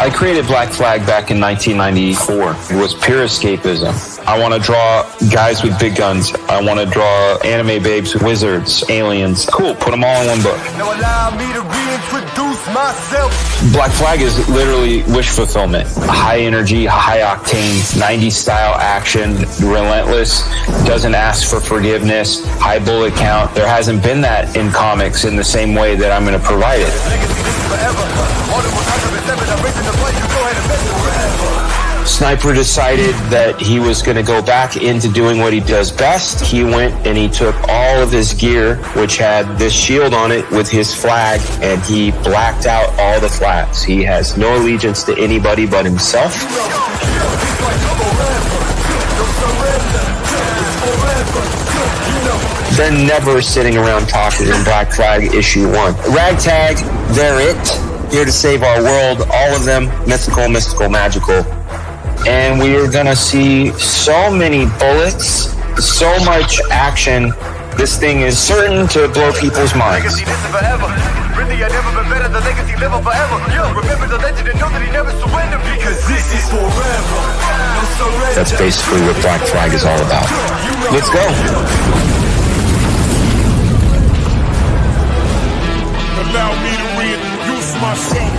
I created Black Flag back in 1994. It was pure escapism. I want to draw guys with big guns. I want to draw anime babes, wizards, aliens. Cool, put them all in one book. Now allow me to reintroduce myself. Black Flag is literally wish fulfillment. High energy, high octane, 90s style action, relentless, doesn't ask for forgiveness, high bullet count. There hasn't been that in comics in the same way that I'm going to provide it. Sniper decided that he was going to go back into doing what he does best. He went and he took all of his gear, which had this shield on it with his flag, and he blacked out all the flags. He has no allegiance to anybody but himself. They're never sitting around talking in Black Flag issue 1. Ragtag, they're it. Here to save our world. All of them mythical, mystical, magical. And we are going to see so many bullets, so much action. This thing is certain to blow people's minds. That's basically what Black Flag is all about. Let's go. Allow me to reintroduce myself.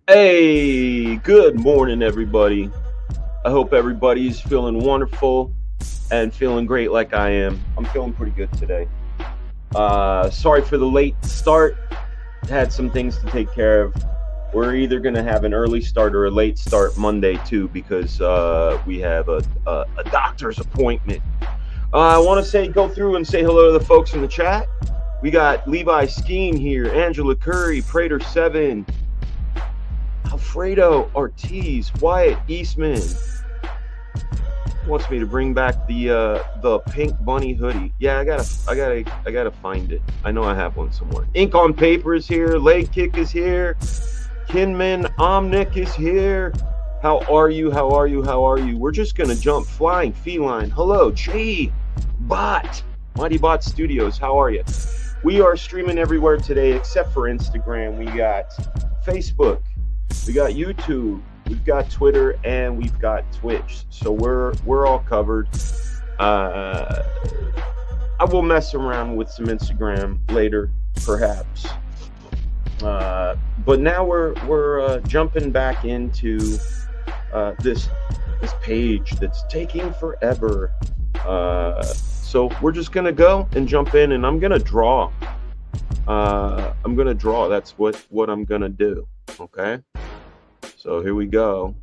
Hey, good morning, everybody. I hope everybody's feeling wonderful and feeling great like I am. I'm feeling pretty good today. Sorry for the late start. Had some things to take care of. We're either going to have an early start or a late start Monday, too, because we have a doctor's appointment. I want to go through and say hello to the folks in the chat. We got Levi Skeen here, Angela Curry, Prater7, Alfredo Ortiz, Wyatt Eastman wants me to bring back the pink bunny hoodie. Yeah, I gotta find it. I know I have one somewhere. Ink on Paper is here. Leg Kick is here. Kinman Omnic is here. How are you? How are you? How are you? We're just gonna jump flying feline. Hello, J Bot, Mighty Bot Studios. How are you? We are streaming everywhere today except for Instagram. We got Facebook. We got YouTube, we've got Twitter, and we've got Twitch. So we're all covered. I will mess around with some Instagram later, perhaps. But now we're jumping back into this page that's taking forever. So we're just gonna go and jump in, and I'm gonna draw. That's what I'm gonna do. Okay, so here we go.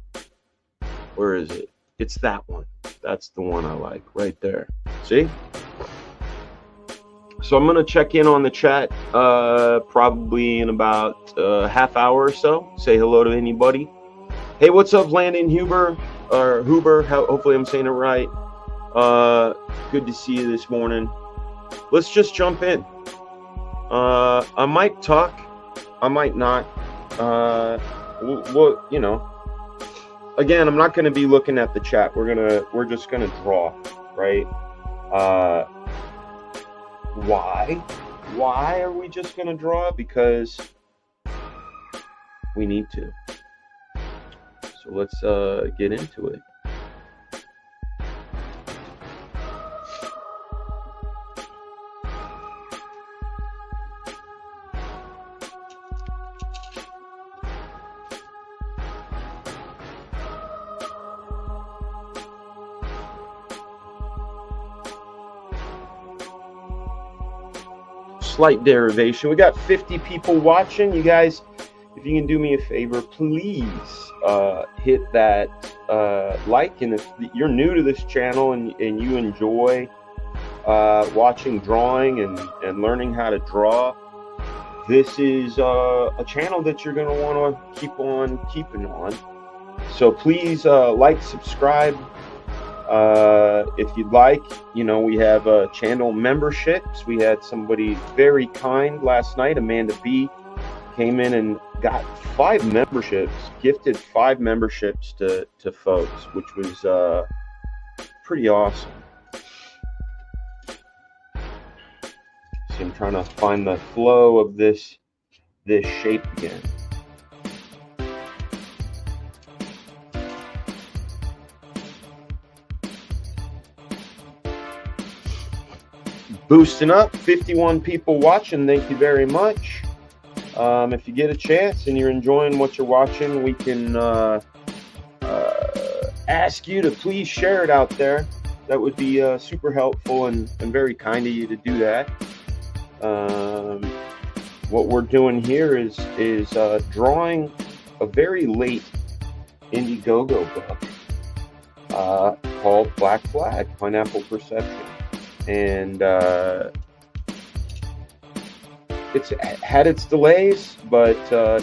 Where is it? It's that one. That's the one I like right there. See? So I'm gonna check in on the chat probably in about half hour or so. Say hello to anybody. Hey, what's up, Landon Huber or Huber? Hopefully I'm saying it right. Good to see you this morning. Let's just jump in. I might talk. I might not. Well, you know, again, I'm not going to be looking at the chat. We're just going to draw, right? Why are we just going to draw? Because we need to. So let's get into it. Slight derivation. We got 50 people watching. You guys, if you can do me a favor, please hit that like. And if you're new to this channel and you enjoy watching drawing and learning how to draw, this is a channel that you're going to want to keep on keeping on. So please like, subscribe. If you'd like, you know, we have channel memberships. We had somebody very kind last night, Amanda B, came in and got 5 memberships, gifted 5 memberships to folks, which was pretty awesome. So I'm trying to find the flow of this shape again. Boosting up, 51 people watching. Thank you very much. If you get a chance and you're enjoying what you're watching, we can ask you to please share it out there. That would be super helpful and very kind of you to do that. What we're doing here is drawing a very late Indiegogo book called Black Flag, Pineapple Perception. And it's had its delays, but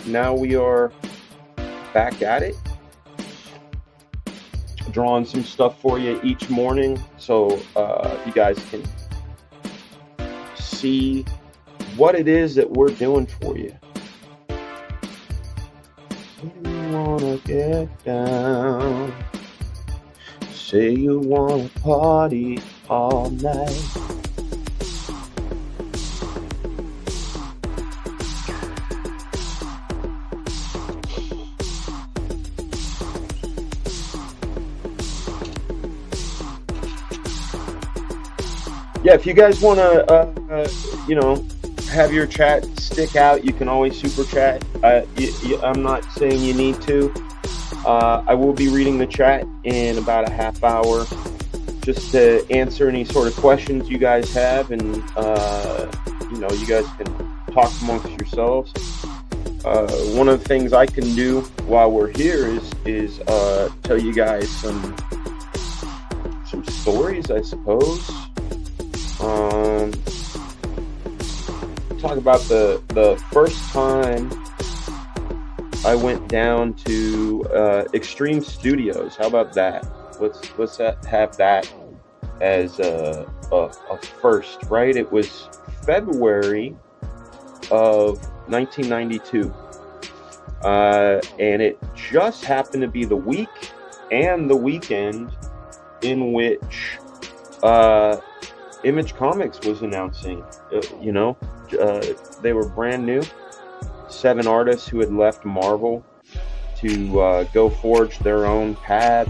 now we are back at it, drawing some stuff for you each morning, so you guys can see what it is that we're doing for you. You wanna get down, say you wanna party all night. Yeah, if you guys want to, you know, have your chat stick out, you can always super chat. I'm not saying you need to. I will be reading the chat in about a half hour, just to answer any sort of questions you guys have, and you know, you guys can talk amongst yourselves. One of the things I can do while we're here is tell you guys some stories, I suppose. Talk about the first time I went down to Extreme Studios. How about that? Let's have that as a first, right? It was February of 1992, and it just happened to be the week and the weekend in which Image Comics was announcing. You know, they were brand new. 7 artists who had left Marvel to go forge their own paths.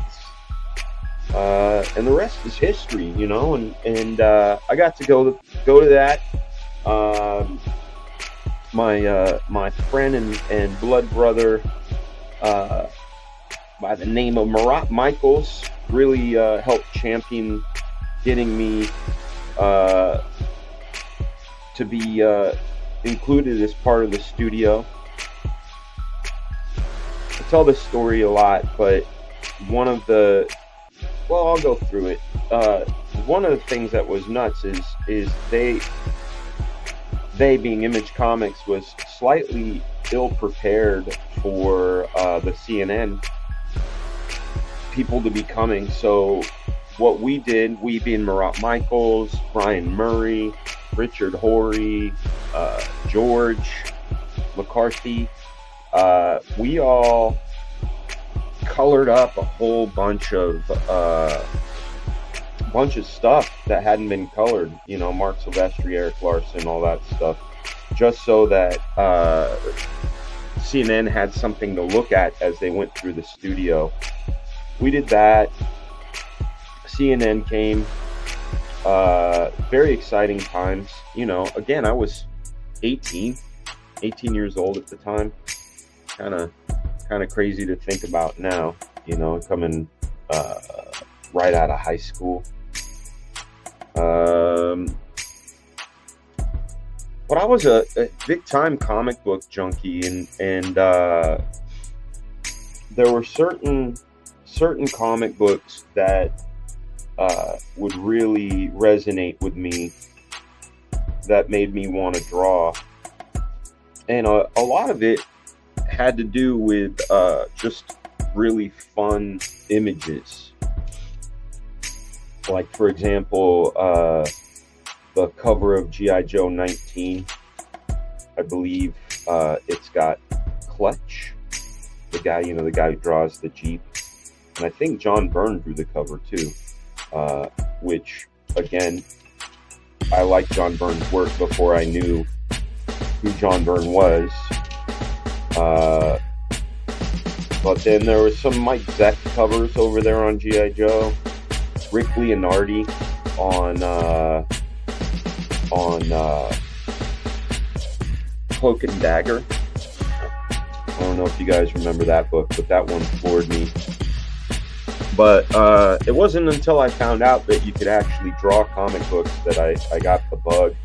And the rest is history, you know, and I got to go to that. My friend and blood brother by the name of Marat Michaels really helped champion getting me to be included as part of the studio. I tell this story a lot, but one of the, well, I'll go through it. One of the things that was nuts is they being Image Comics was slightly ill prepared for the CNN people to be coming. So what we did, we being Marat Michaels, Brian Murray, Richard Horry, George McCarthy, we all colored up a whole bunch of stuff that hadn't been colored, you know, Mark Silvestri, Eric Larson, all that stuff, just so that CNN had something to look at as they went through the studio. We did that. CNN came. Very exciting times. You know, again, I was 18 years old at the time. Kind of crazy to think about now, you know, coming right out of high school. But I was a big time comic book junkie, and there were certain comic books that would really resonate with me, that made me want to draw. And a lot of it had to do with just really fun images. Like, for example, the cover of G.I. Joe 19, I believe it's got Clutch, the guy who draws the Jeep. And I think John Byrne drew the cover too, which, again, I liked John Byrne's work before I knew who John Byrne was. But then there was some Mike Zeck covers over there on G.I. Joe. Rick Leonardi on Cloak and Dagger. I don't know if you guys remember that book, but that one floored me. But it wasn't until I found out that you could actually draw comic books that I got the bug.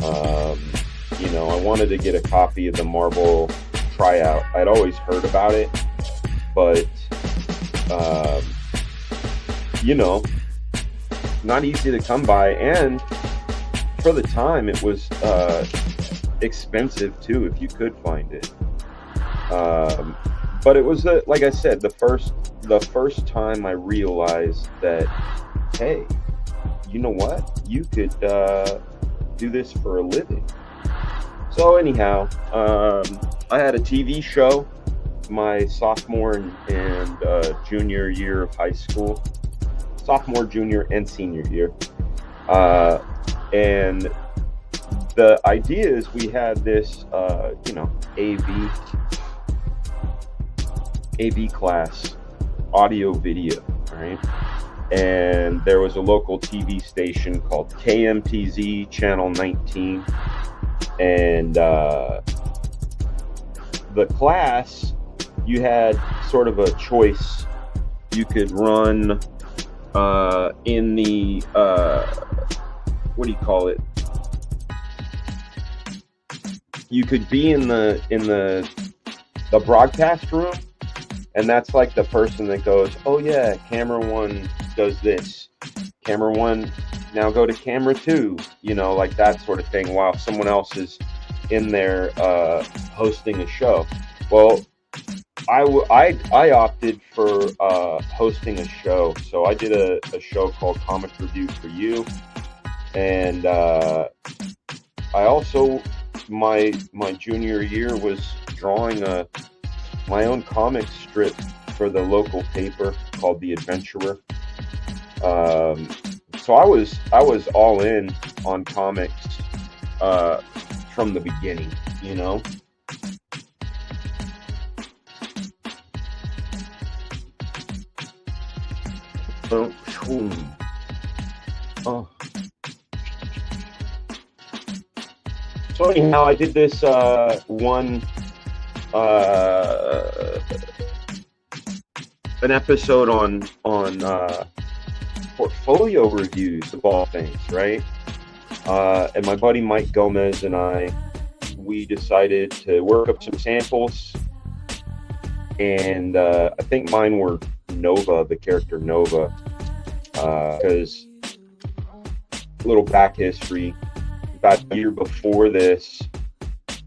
I wanted to get a copy of the Marvel Tryout. I'd always heard about it, but not easy to come by, and for the time it was expensive too if you could find it. But it was, like I said, the first time I realized that, hey, you know what? You could do this for a living. So anyhow, I had a TV show my sophomore and junior year of high school. Sophomore, junior, and senior year. And the idea is we had this, AV class, audio video, right? And there was a local TV station called KMTZ Channel 19. And the class, you had sort of a choice. You could run in the what do you call it? You could be in the broadcast room, and that's like the person that goes, oh yeah, camera one does this. Camera one, now go to camera two. Like that sort of thing, while someone else is in there hosting a show. Well, I opted for hosting a show. So I did a show called Comic Review for You. And I also, my junior year, was drawing my own comic strip for the local paper called The Adventurer. So I was all in on comics from the beginning, Oh. So anyhow, I did this an episode on portfolio reviews of all things, right? And my buddy Mike Gomez and we decided to work up some samples, and I think mine were Nova, the character Nova, because little back history, about a year before this,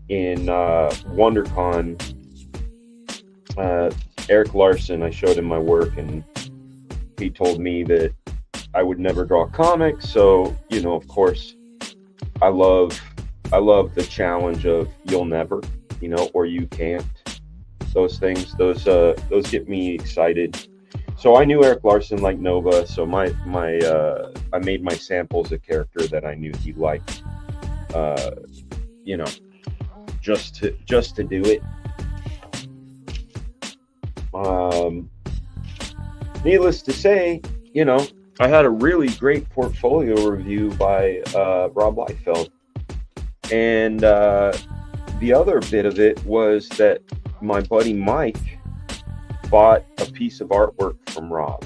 in WonderCon, Eric Larson, I showed him my work, and he told me that I would never draw comics. So, of course, I love the challenge of you'll never, or you can't. Those things, those get me excited. So I knew Eric Larson liked Nova, so I made my samples a character that I knew he liked. Just to do it. Needless to say, I had a really great portfolio review by Rob Liefeld. And the other bit of it was that my buddy Mike bought a piece of artwork from Rob.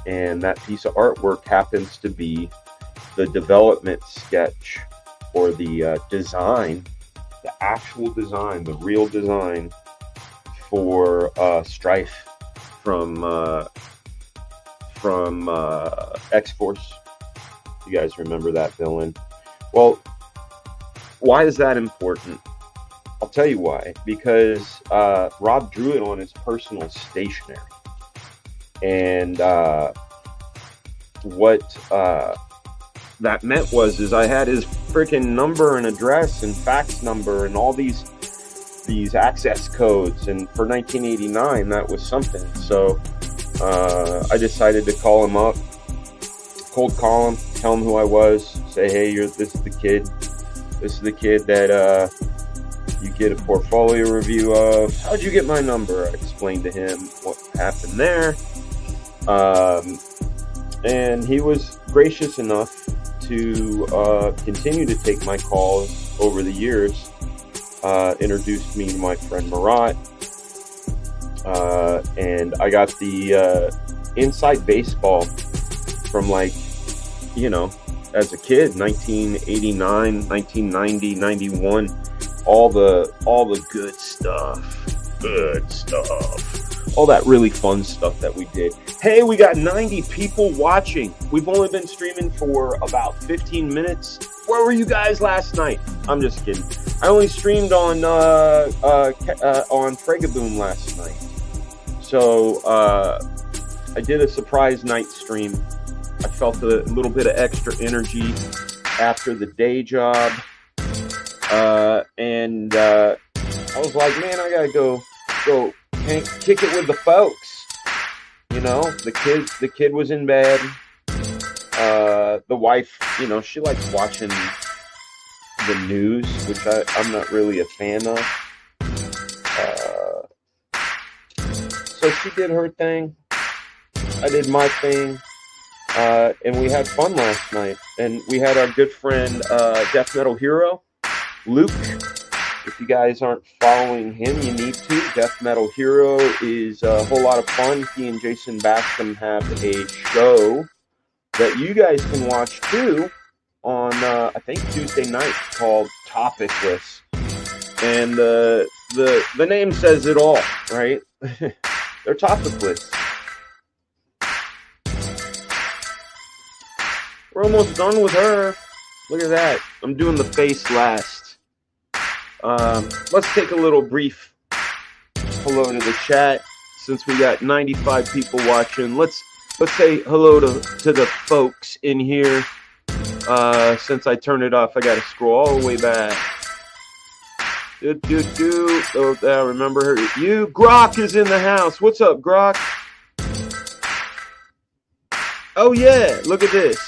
And that piece of artwork happens to be the development sketch, or the design, the actual design, the real design for Strife from from X-Force. You guys remember that villain? Well, why is that important? I'll tell you why. Because Rob drew it on his personal stationery. And what that meant is I had his freaking number and address and fax number and all these access codes. And for 1989, that was something. So I decided to call him up, cold call him, tell him who I was, say, hey, this is the kid. This is the kid that you get a portfolio review of. How'd you get my number? I explained to him what happened there. And he was gracious enough to continue to take my calls over the years. Introduced me to my friend Marat. And I got the inside baseball from, like, you know, as a kid, 1989, 1990, 91, all the good stuff, all that really fun stuff that we did. Hey, we got 90 people watching. We've only been streaming for about 15 minutes. Where were you guys last night? I'm just kidding. I only streamed on FragaBoom last night. So I did a surprise night stream. I felt a little bit of extra energy after the day job. And I was like, man, I gotta go kick it with the folks. You know, the kid was in bed. The wife, you know, she likes watching the news, which I'm not really a fan of. So she did her thing. I did my thing. And we had fun last night. And we had our good friend, Death Metal Hero, Luke. If you guys aren't following him, you need to. Death Metal Hero is a whole lot of fun. He and Jason Bascom have a show that you guys can watch too on, I think, Tuesday night, called Topicless. And the name says it all, right? They're topicless. We're almost done with her. Look at that. I'm doing the face last. Let's take a little brief hello to the chat. Since we got 95 people watching, let's say hello to the folks in here. Since I turned it off, I got to scroll all the way back. Oh, I remember her. You, Grok is in the house. What's up, Grok? Oh yeah, look at this.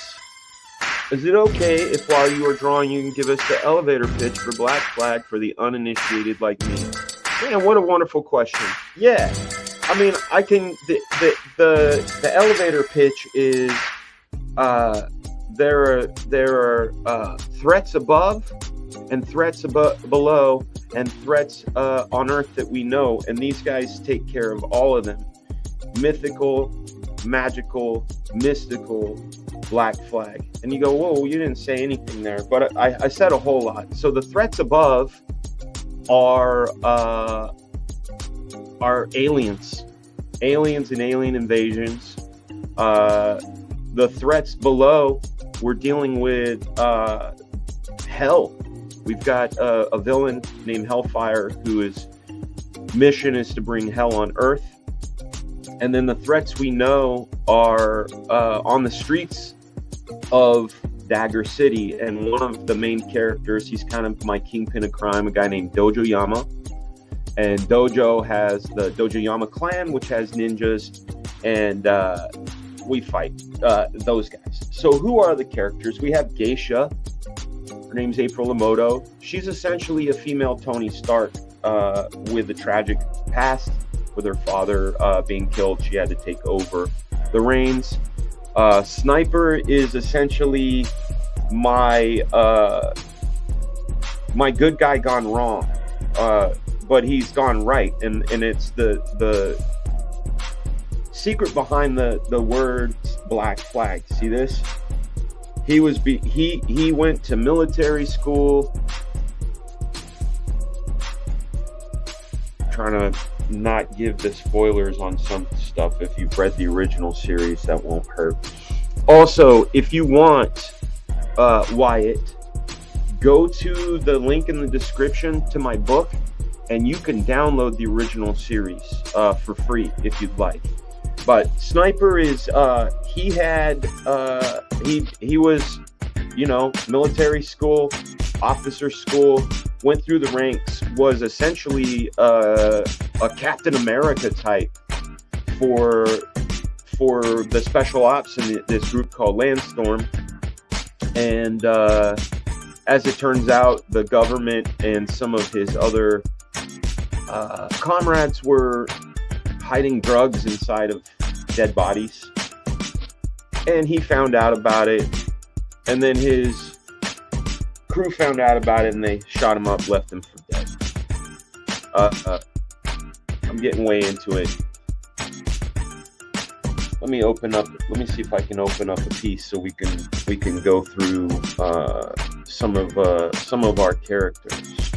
Is it okay if while you are drawing you can give us the elevator pitch for Black Flag for the uninitiated like me? Man, what a wonderful question. Yeah, I mean, I can. The elevator pitch is there are threats above and threats below and threats on Earth that we know, and these guys take care of all of them. Mythical, magical, mystical, Black Flag. And you go, whoa, you didn't say anything there, but I said a whole lot. So the threats above are aliens and alien invasions. The threats below, we're dealing with hell. We've got a villain named Hellfire whose mission is to bring hell on Earth. And then the threats we know are on the streets of Dagger City. And one of the main characters, he's kind of my kingpin of crime, a guy named Dojo Yama. And Dojo has the Dojo Yama clan, which has ninjas. And we fight those guys. So who are the characters? We have Geisha. Her name's April Emoto. She's essentially a female Tony Stark with a tragic past. With her father being killed, she had to take over the reins. Sniper is essentially my good guy gone wrong, but he's gone right, and it's the secret behind the word Black Flag. See this? He went to military school, trying to not give the spoilers on some stuff. If you've read the original series, that won't hurt. Also, if you want, Wyatt, go to the link in the description to my book, and you can download the original series for free if you'd like. But Sniper is he was, you know, military school, officer school, went through the ranks, was essentially a Captain America type for the special ops in this group called Landstorm. And as it turns out, the government and some of his other comrades were hiding drugs inside of dead bodies. And he found out about it. And then his crew found out about it, and they shot him up, left him for dead. I'm getting way into it. Let me see if I can open up a piece so we can go through some of our characters.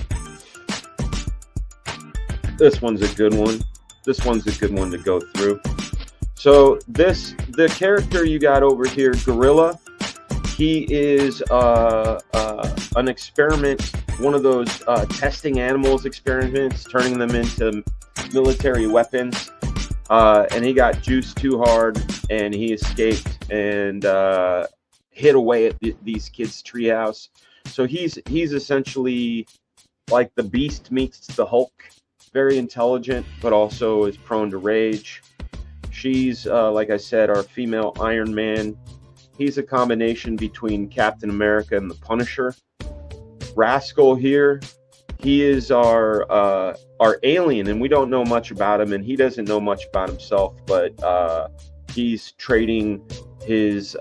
This one's a good one. This one's a good one to go through. So the character you got over here, Gorilla, he is an experiment, one of those testing animals experiments, turning them into military weapons. And he got juiced too hard, and he escaped and hid away at these kids' treehouse. So he's essentially like the Beast meets the Hulk, very intelligent, but also is prone to rage. She's, like I said, our female Iron Man. He's a combination between Captain America and the Punisher. Rascal here, he is our alien, and we don't know much about him, and he doesn't know much about himself, but he's trading his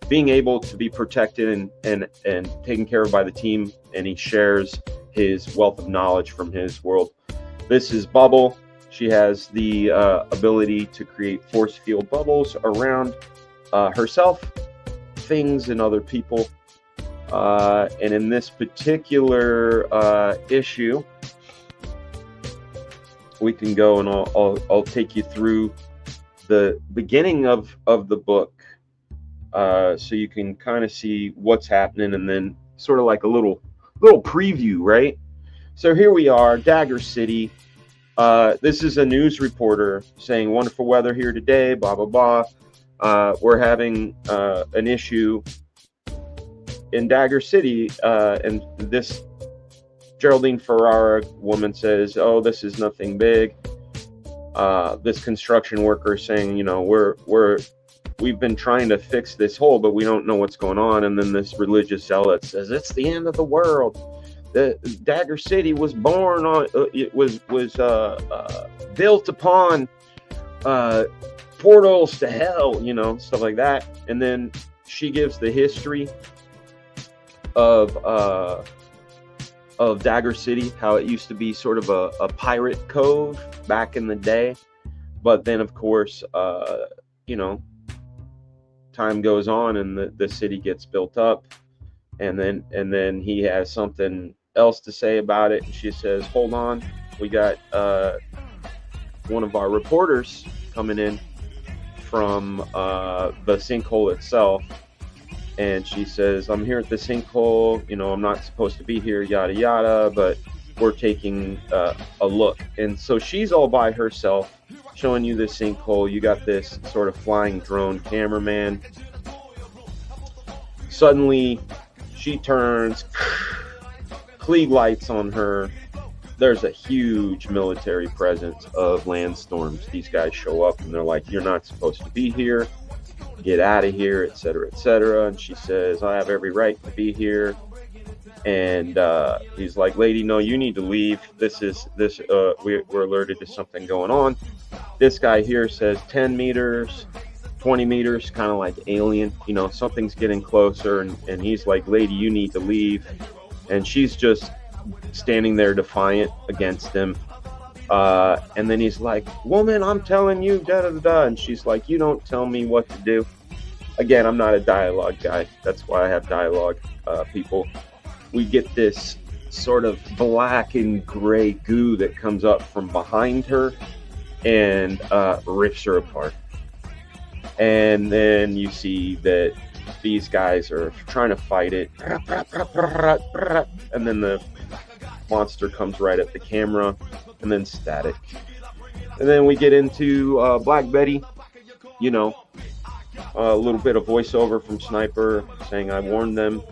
being able to be protected and taken care of by the team, and he shares his wealth of knowledge from his world. This is Bubble. She has the ability to create force field bubbles around herself, things, and other people. And in this particular issue, we can go and I'll take you through the beginning of the book, so you can kind of see what's happening, and then sort of like a little preview, right? So here we are, Dagger City. This is a news reporter saying wonderful weather here today, blah blah blah. We're having an issue in Dagger City, and this Geraldine Ferrara woman says, "Oh, this is nothing big." This construction worker saying, "You know, we've been trying to fix this hole, but we don't know what's going on." And then this religious zealot says, "It's the end of the world. The Dagger City was born on, it was built upon portals to hell," you know, stuff like that. And then she gives the history of Dagger City, how it used to be sort of a pirate cove back in the day, but then of course, you know, time goes on and the city gets built up, and then he has something else to say about it, and she says, "Hold on, we got one of our reporters coming in from the sinkhole itself." And she says, "I'm here at the sinkhole, you know, I'm not supposed to be here, yada yada, but we're taking a look." And so she's all by herself showing you this sinkhole. You got this sort of flying drone cameraman. Suddenly she turns, Klieg lights on her. There's a huge military presence of Landstorms. These guys show up and they're like, "You're not supposed to be here. Get out of here," etc., etc. And she says, "I have every right to be here." And he's like, "Lady, no, you need to leave. We're alerted to something going on." This guy here says 10 meters, 20 meters, kind of like Alien, you know, something's getting closer. And he's like, "Lady, you need to leave." And she's just standing there defiant against him. And then he's like, "Woman, I'm telling you, da da da da." And she's like, "You don't tell me what to do." Again, I'm not a dialogue guy. That's why I have dialogue people. We get this sort of black and gray goo that comes up from behind her and rips her apart. And then you see that these guys are trying to fight it, and then the monster comes right at the camera, and then static. And then we get into Black Betty, you know, a little bit of voiceover from Sniper saying, I warned them.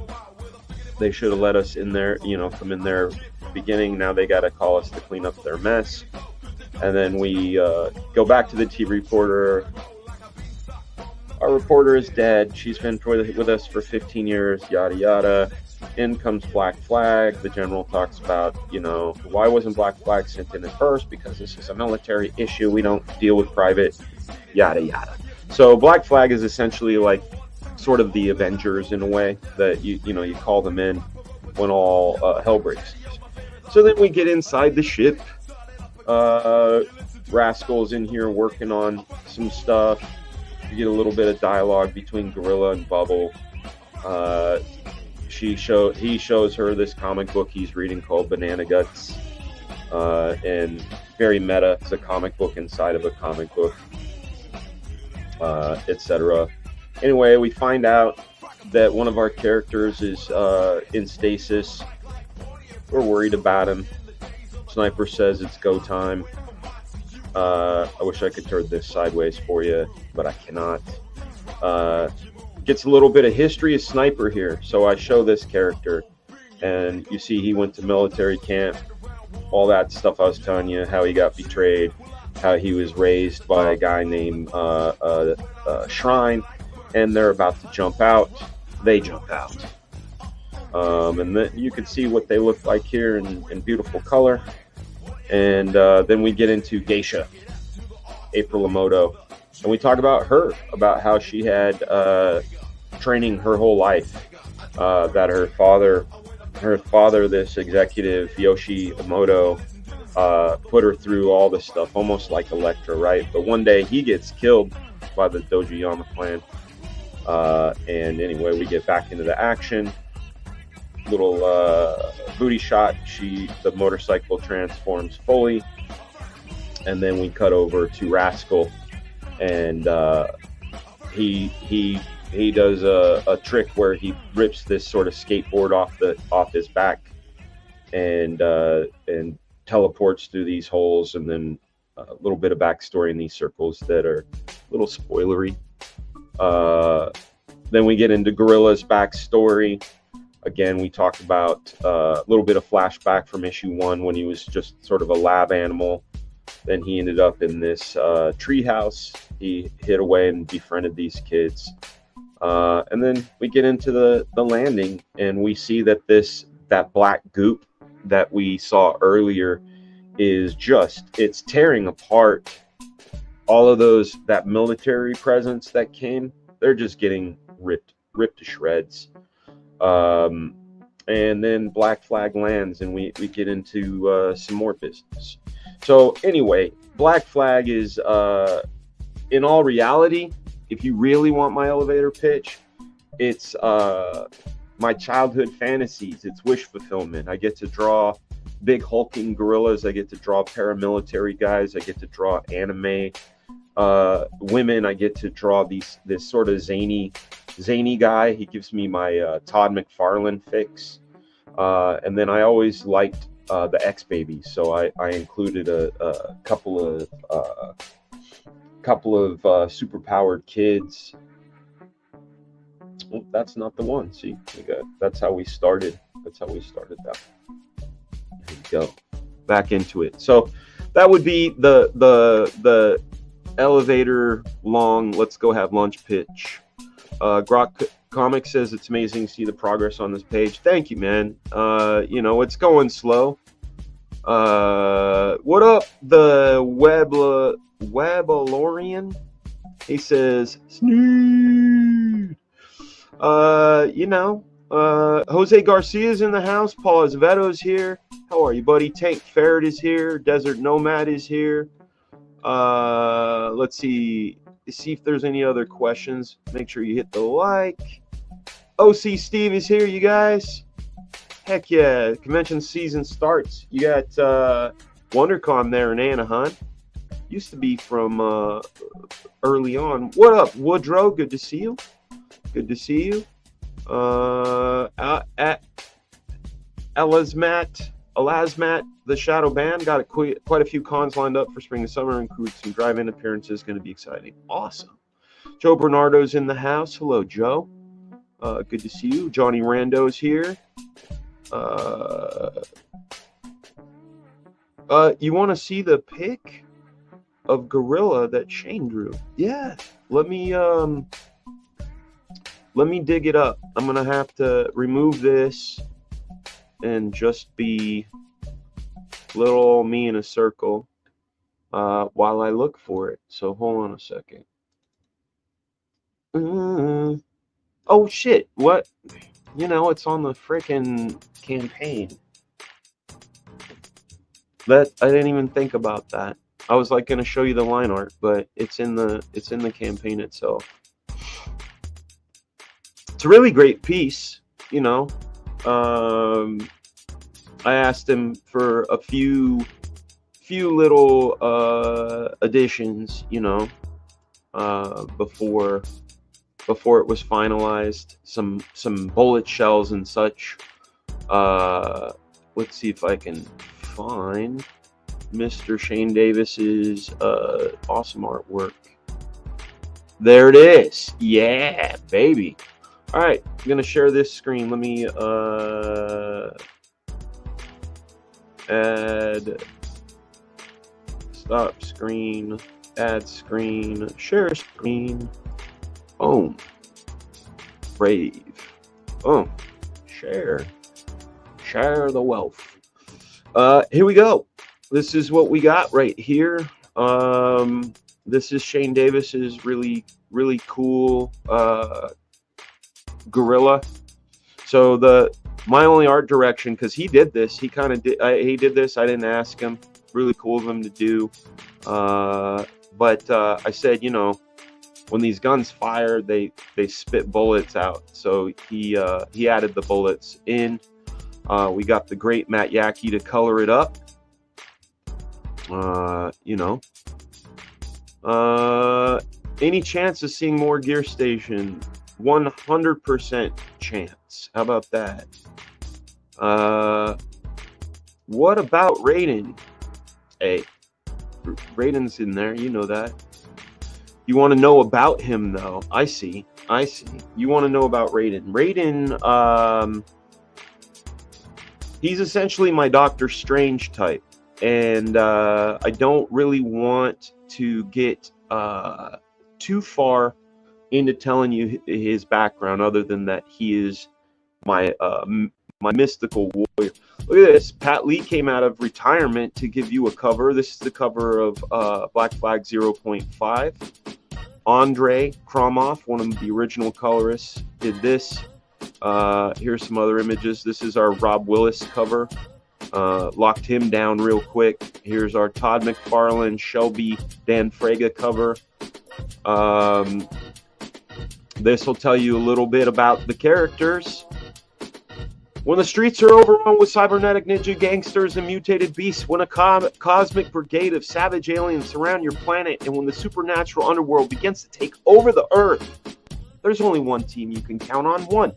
They should have let us in there, you know, come in there beginning. Now they got to call us to clean up their mess. And then we go back to the TV reporter. Our reporter is dead. She's been with us for 15 years, yada, yada. In comes Black Flag. The general talks about, you know, why wasn't Black Flag sent in at first? Because this is a military issue. We don't deal with private, yada, yada. So Black Flag is essentially like sort of the Avengers in a way, that you call them in when all hell breaks loose. So then we get inside the ship. Rascal's in here working on some stuff. You get a little bit of dialogue between Gorilla and Bubble. He shows her this comic book he's reading called Banana Guts, and very meta. It's a comic book inside of a comic book, etc. Anyway, we find out that one of our characters is in stasis. We're worried about him. Sniper says it's go time. I wish I could turn this sideways for you, but I cannot. Gets a little bit of history of Sniper here. So I show this character, and you see he went to military camp, all that stuff I was telling you, how he got betrayed, how he was raised by a guy named Shrine, and they're about to jump out. They jump out. And then you can see what they look like here in beautiful color. And then we get into Geisha, April Emoto, and we talk about her, about how she had training her whole life, that her father, this executive, Yoshi Emoto, put her through all this stuff, almost like Elektra, right? But one day he gets killed by the Dojiyama clan. And anyway, we get back into the action. Little booty shot. The motorcycle transforms fully, and then we cut over to Rascal, and he does a trick where he rips this sort of skateboard off his back, and teleports through these holes, and then a little bit of backstory in these circles that are a little spoilery. Then we get into Gorilla's backstory. Again, we talked about a little bit of flashback from issue 1 when he was just sort of a lab animal. Then he ended up in this treehouse. He hid away and befriended these kids. And then we get into the landing, and we see that that black goop that we saw earlier is it's tearing apart all of that military presence that came. They're just getting ripped to shreds. And then Black Flag lands, and we get into some more business. So anyway, Black Flag is, in all reality, if you really want my elevator pitch, it's my childhood fantasies. It's wish fulfillment. I get to draw big hulking gorillas. I get to draw paramilitary guys. I get to draw anime women. I get to draw this sort of zany guy. He gives me my Todd McFarlane fix. And then I always liked the X-Babies, so I included a couple of super-powered kids. Well, that's not the one. See, that's how we started. That's how we started that. There you go. Back into it. So that would be the elevator long. Let's go have lunch pitch. Grok Comics says it's amazing to see the progress on this page. Thank you, man. It's going slow. What up, the Webalorian? He says, Sneed. Jose Garcia's in the house. Paul Azveto's here. How are you, buddy? Tank Ferret is here. Desert Nomad is here. Let's see if there's any other questions. Make sure you hit the like. OC Steve is here, you guys. Heck yeah, convention season starts. You got WonderCon there in Anaheim. Used to be from early on. What up, Woodrow? Good to see you. Good to see you. At Elasmat, the Shadow Band, got quite a few cons lined up for spring and summer, include some drive-in appearances. Going to be exciting. Awesome. Joe Bernardo's in the house. Hello, Joe. Good to see you. Johnny Rando's here. You want to see the pic of Gorilla that Shane drew? Yeah. Let me dig it up. I'm gonna have to remove this and just be little me in a circle while I look for it. So hold on a second. Oh shit! What? You know, it's on the frickin' campaign. That I didn't even think about that. I was like gonna show you the line art, but it's in the campaign itself. It's a really great piece, you know. I asked him for a few little additions, you know, before it was finalized. Some bullet shells and such. Let's see if I can find Mr. Shane Davis's awesome artwork. There it is. Yeah, baby. All right, I'm gonna share this screen. Let me add, stop screen, add screen, share screen. Boom. Brave. Boom. Share the wealth. Here we go. This is what we got right here. This is Shane Davis's really cool Gorilla. So my only art direction, because he did this, he did this. I didn't ask him. Really cool of him to do. But I said, you know, when these guns fire, they spit bullets out. So he added the bullets in. We got the great Matt Yackey to color it up. You know. Any chance of seeing more Gear Station? 100% chance. How about that? What about Raiden? Hey, Raiden's in there. You know that. You want to know about him, though. I see. You want to know about Raiden. Raiden, he's essentially my Doctor Strange type. And I don't really want to get too far into telling you his background, other than that he is my mystical warrior. Look at this. Pat Lee came out of retirement to give you a cover. This is the cover of Black Flag 0.5. Andre Kromoff, one of the original colorists, did this. Here's some other images. This is our Rob Willis cover. Locked him down real quick. Here's our Todd McFarlane, Shelby, Dan Fraga cover. This will tell you a little bit about the characters. When the streets are overrun with cybernetic ninja gangsters and mutated beasts, when a cosmic brigade of savage aliens surround your planet, and when the supernatural underworld begins to take over the earth, there's only one team you can count on. One.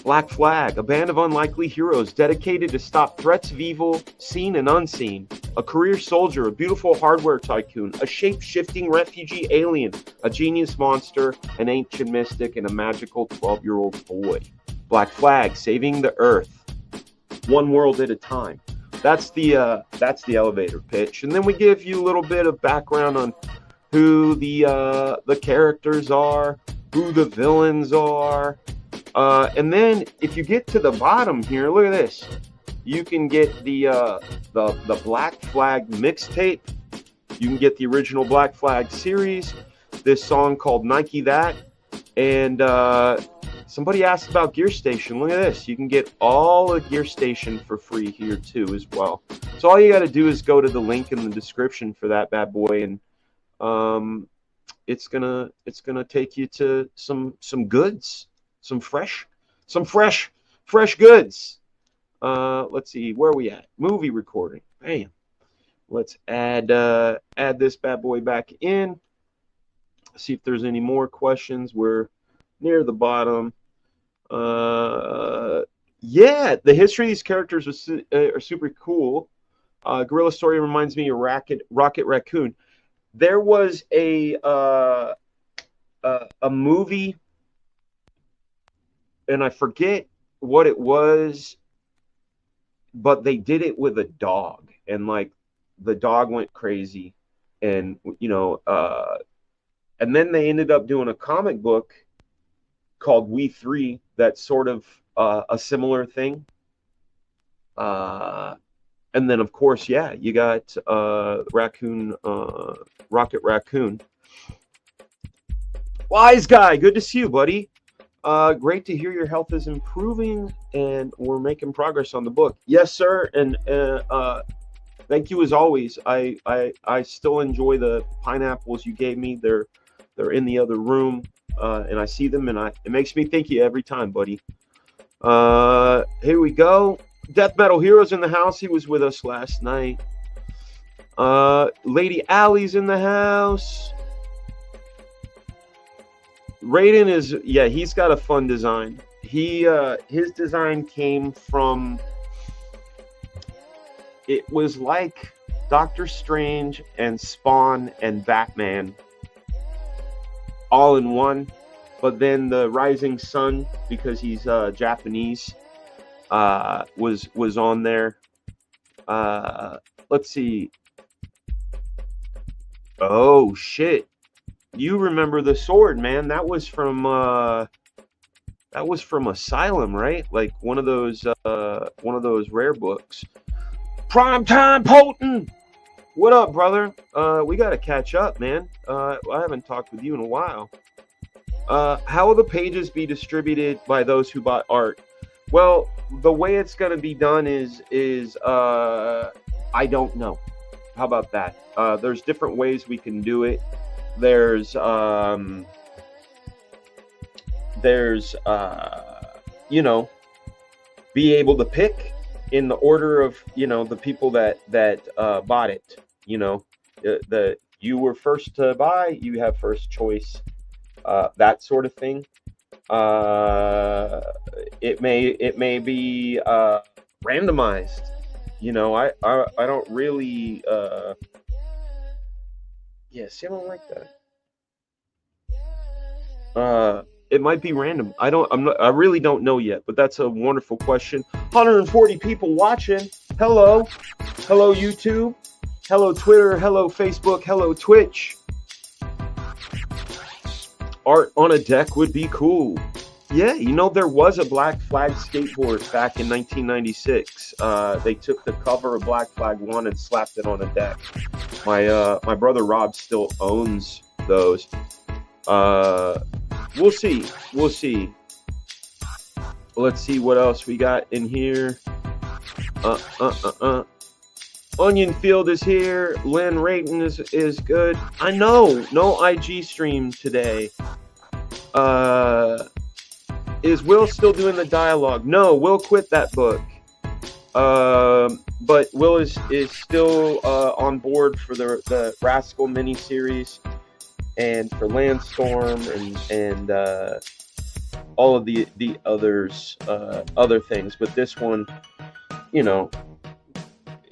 Black Flag, a band of unlikely heroes dedicated to stop threats of evil, seen and unseen. A career soldier, a beautiful hardware tycoon, a shape-shifting refugee alien, a genius monster, an ancient mystic, and a magical 12-year-old boy. Black Flag, saving the Earth, one world at a time. That's the elevator pitch, and then we give you a little bit of background on who the characters are, who the villains are. And then if you get to the bottom here, look at this. You can get the Black Flag mixtape. You can get the original Black Flag series. This song called Nike That. And somebody asked about Gear Station. Look at this. You can get all of Gear Station for free here too as well. So all you got to do is go to the link in the description for that bad boy, and it's gonna take you to some goods. Some fresh Fresh goods. Let's see, where are we at? Movie recording. Bam. Let's add this bad boy back in. See if there's any more questions. We're near the bottom. Yeah, the history of these characters are super cool. Gorilla Story reminds me of Rocket Raccoon. There was a movie, and I forget what it was, but they did it with a dog, and like the dog went crazy, and and then they ended up doing a comic book called We Three that's sort of a similar thing. And then of course, yeah, you got Raccoon, Rocket Raccoon. Wise guy, good to see you, buddy. Great to hear your health is improving and we're making progress on the book. Yes, sir. And thank you as always. I still enjoy the pineapples you gave me. They're in the other room, and I see them, and it makes me think of you every time, buddy. Here we go. Death Metal Heroes in the house. He was with us last night. Lady Allie's in the house. Raiden is, yeah, he's got a fun design. His design came from, it was like Doctor Strange and Spawn and Batman all in one, but then the Rising Sun, because he's Japanese, was on there. Let's see. Oh shit. You remember the sword, man. That was from Asylum, right? Like one of those rare books. Primetime Potent. What up, brother? We got to catch up, man. I haven't talked with you in a while. How will the pages be distributed by those who bought art? Well, the way it's going to be done is I don't know. How about that? There's different ways we can do it. There's be able to pick in the order of, the people that bought it. You were first to buy, you have first choice, that sort of thing. It may be randomized. I don't really see, I don't like that. It might be random. I really don't know yet, but that's a wonderful question. 140 people watching. Hello YouTube. Hello Twitter. Hello Facebook. Hello Twitch. Art on a deck would be cool. Yeah, there was a Black Flag skateboard back in 1996. They took the cover of Black Flag 1 and slapped it on a deck. My brother Rob still owns those. We'll see. Let's see what else we got in here. Onion Field is here. Lynn Rayton is good. I know. No IG stream today. Is Will still doing the dialogue? No, Will quit that book. But Will is still on board for the Rascal miniseries and for Landstorm and all of the others, other things. But this one,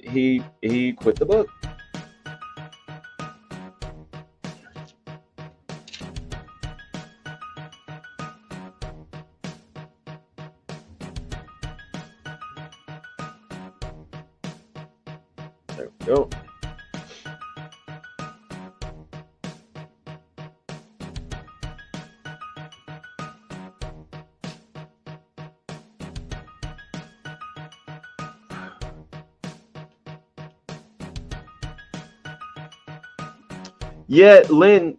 he quit the book. There we go. Yeah, Lynn,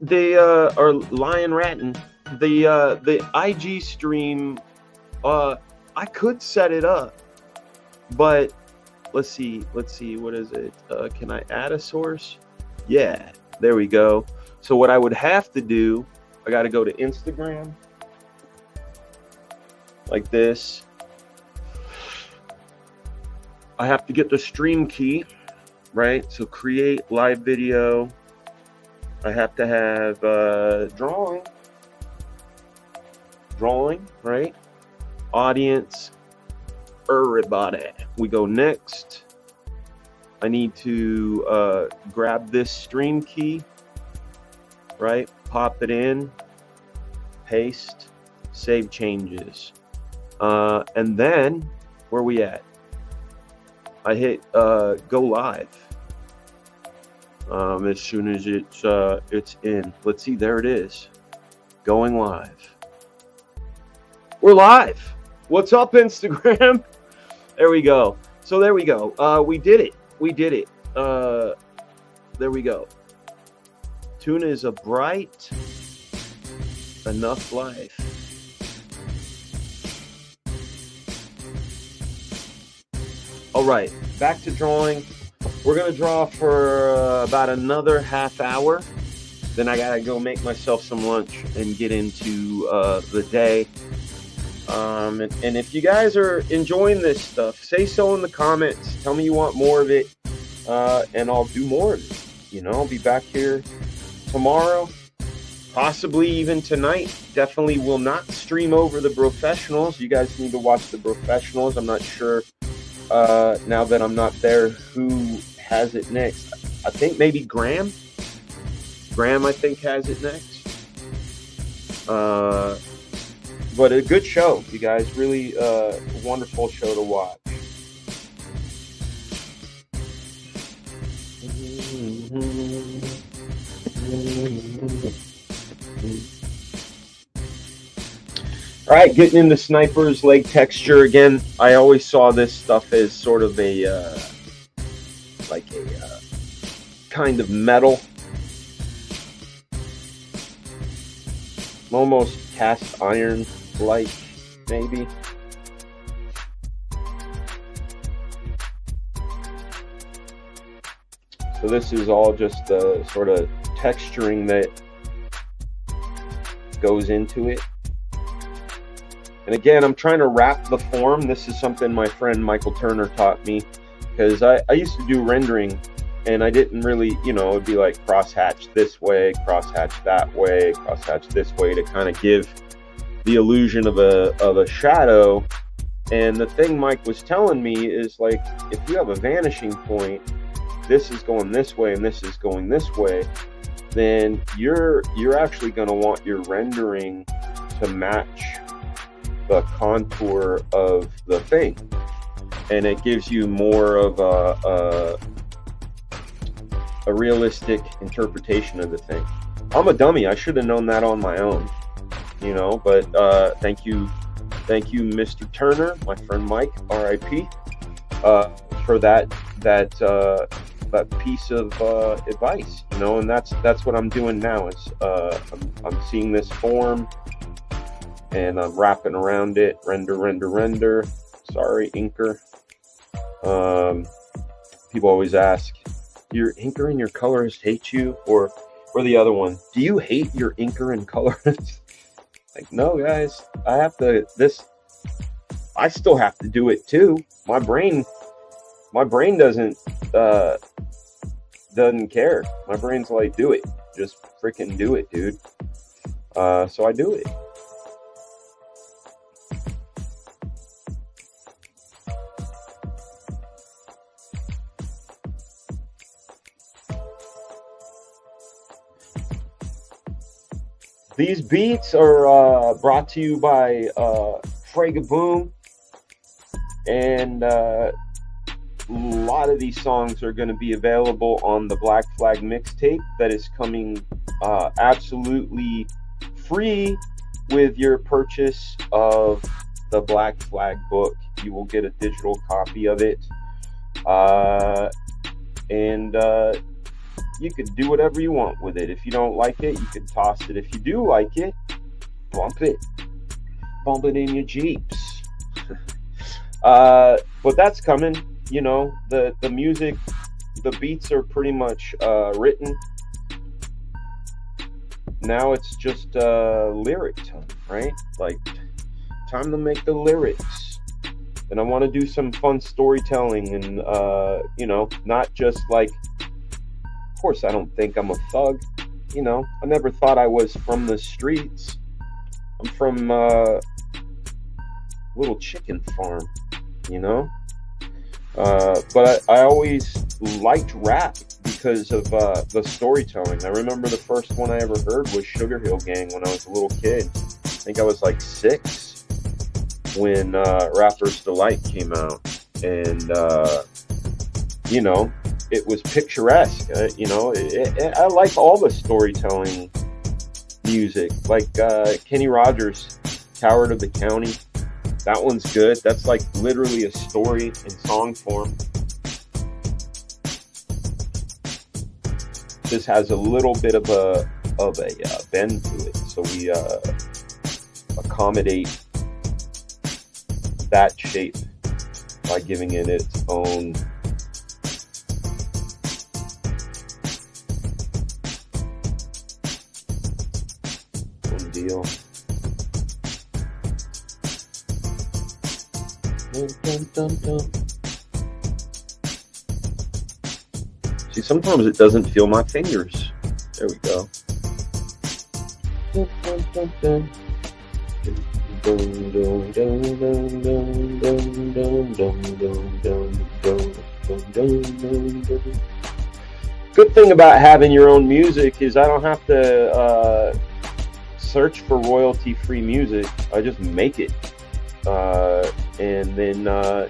or Lion Ratton, the IG stream, I could set it up, but let's see, what is it? Can I add a source? Yeah, there we go. So what I would have to do, I got to go to Instagram, like this, I have to get the stream key, right? So create live video. I have to have drawing, right? Audience, everybody. We go next. I need to grab this stream key, right? Pop it in, paste, save changes. And then, where we at? I hit go live. As soon as it's in. Let's see, there it is. Going live. We're live. What's up, Instagram? There we go. So there we go. We did it. We did it. There we go. Tuna is a bright enough life. All right, back to drawing. We're gonna draw for about another half hour. Then I gotta go make myself some lunch and get into the day. And if you guys are enjoying this stuff, say so in the comments. Tell me you want more of it, and I'll do more of it. You know, I'll be back here tomorrow, possibly even tonight. Definitely will not stream over the professionals. You guys need to watch the professionals. I'm not sure now that I'm not there who has it next. I think maybe Graham. Graham, I think, has it next. But a good show, you guys. Really wonderful show to watch. All right, getting into Sniper's leg texture again. I always saw this stuff as sort of a like a kind of metal, almost cast iron like, maybe. So this is all just the sort of texturing that goes into it. And again, I'm trying to wrap the form. This is something my friend Michael Turner taught me, because I used to do rendering and I didn't really, you know, it'd be like crosshatch this way, crosshatch that way, crosshatch this way, to kind of give the illusion of a shadow. And the thing Mike was telling me is, like, if you have a vanishing point, this is going this way and this is going this way, then you're actually going to want your rendering to match the contour of the thing, and it gives you more of a realistic interpretation of the thing. I'm a dummy. I should have known that on my own, you know. But thank you, Mr. Turner, my friend Mike, R.I.P. For that piece of advice, you know. And that's what I'm doing now. Is I'm seeing this form and I'm wrapping around it. Render. Sorry, inker. People always ask, your inker and your colorist hate you, or the other one, do you hate your inker and colorist? Like, no, guys, I still have to do it too. My brain doesn't care. My brain's like, do it, just freaking do it, dude. So I do it. These beats are brought to you by FragaBoom, and a lot of these songs are going to be available on the Black Flag mixtape that is coming absolutely free with your purchase of the Black Flag book. You will get a digital copy of it, and you could do whatever you want with it. If you don't like it, you could toss it. If you do like it, bump it in your Jeeps. But that's coming. You know, the music, the beats are pretty much written. Now it's just lyric time, right? Like, time to make the lyrics. And I want to do some fun storytelling and, you know, not just like, of course, I don't think I'm a thug. You know, I never thought I was from the streets. I'm from a little chicken farm, you know? But I always liked rap because of the storytelling. I remember the first one I ever heard was Sugar Hill Gang when I was a little kid. I think I was like 6 when Rapper's Delight came out. And, you know, it was picturesque. You know, I like all the storytelling music, like Kenny Rogers, Coward of the County. That one's good. That's like literally a story in song form. This has a little bit of a bend to it, so we accommodate that shape by giving it its own deal. Dun, dun, dun, dun. See, sometimes it doesn't feel my fingers. There we go. Dun, dun, dun, dun. Dun, dun, dun, dun, dun, dun, dun, dun, dun, dun, dun, dun. Good thing about having your own music is I don't have to search for royalty-free music. I just make it. And then I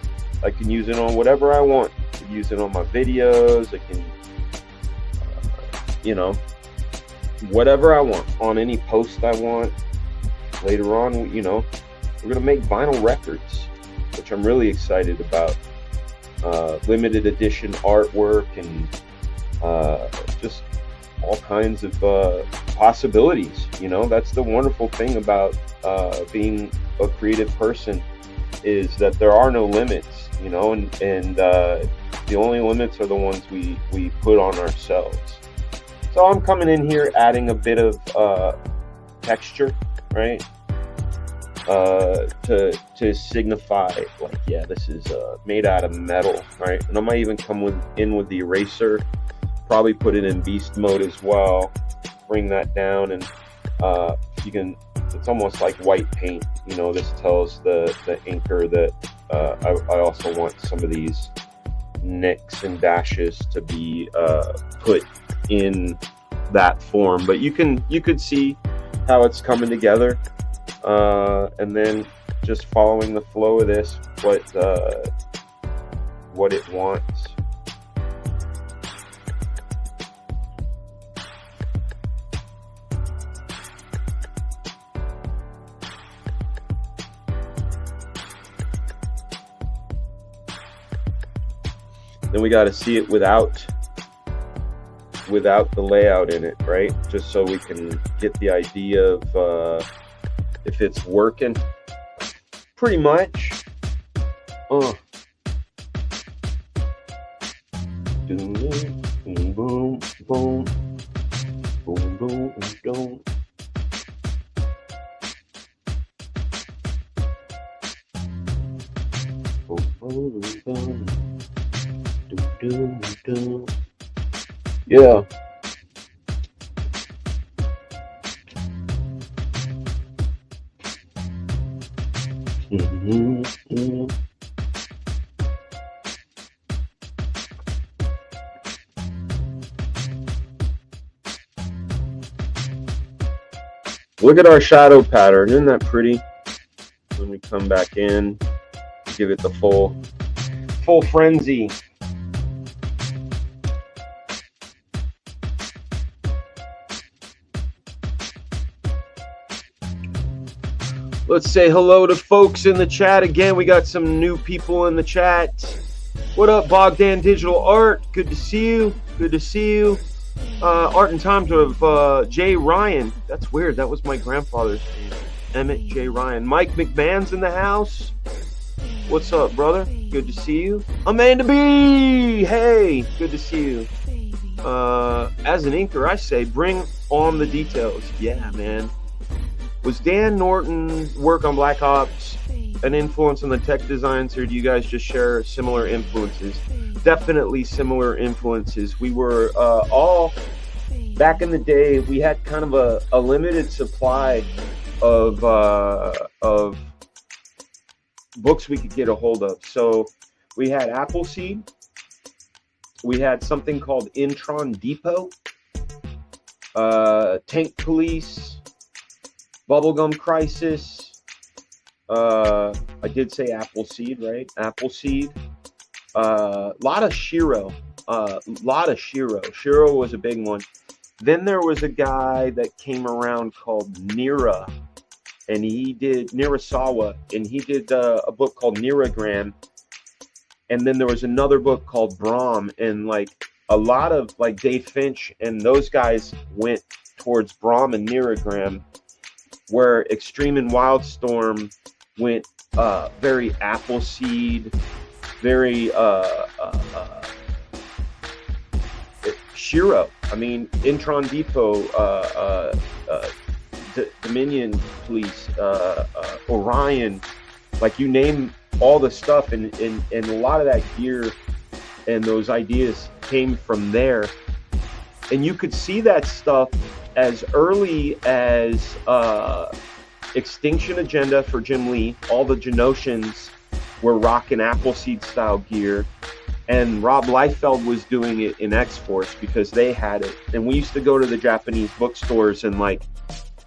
can use it on whatever I want. I can use it on my videos. I can, you know, whatever I want, on any post I want. Later on, you know, we're going to make vinyl records, which I'm really excited about. Limited edition artwork and just all kinds of possibilities. You know, that's the wonderful thing about being a creative person, is that there are no limits, you know, and the only limits are the ones we put on ourselves. So I'm coming in here adding a bit of texture, right, to signify, like, yeah, this is made out of metal, right? And I might even come in with the eraser, probably put it in beast mode as well, bring that down, and you can, it's almost like white paint, you know. This tells the inker that I also want some of these nicks and dashes to be put in that form. But you could see how it's coming together, and then just following the flow of this, what it wants. Then we got to see it without the layout in it, right? Just so we can get the idea of if it's working. Pretty much. Boom, boom, boom, boom, boom, boom, boom. Boom, boom, boom. Yeah. Look at our shadow pattern. Isn't that pretty? When we come back in, give it the full frenzy. Let's say hello to folks in the chat again. We got some new people in the chat. What up, Bogdan Digital Art? Good to see you. Good to see you. Art and Times of Jay Ryan. That's weird. That was my grandfather's name. Emmett J. Ryan. Mike McMahon's in the house. What's up, brother? Good to see you. Amanda B. Hey, good to see you. As an inker, I say bring on the details. Yeah, man. Was Dan Norton work on Black Ops an influence on the tech designs, or do you guys just share similar influences? Definitely similar influences. We were all, back in the day, we had kind of a limited supply of books we could get a hold of. So we had Appleseed. We had something called Intron Depot, Tank Police, Bubblegum Crisis. I did say Appleseed, right? Appleseed. Lot of Shiro. Shiro was a big one. Then there was a guy that came around called Nira, and he did Nirasawa, and he did a book called Niragram. And then there was another book called Brahm, and like a lot of like Dave Finch and those guys went towards Brahm and Niragram, where Extreme and Wildstorm went very Appleseed, very Shiro. I mean, Intron Depot, Dominion Police, Orion, like you name all the stuff, and a lot of that gear and those ideas came from there. And you could see that stuff as early as Extinction Agenda for Jim Lee. All the Genosians were rocking Appleseed style gear, and Rob Liefeld was doing it in X-Force because they had it. And we used to go to the Japanese bookstores and like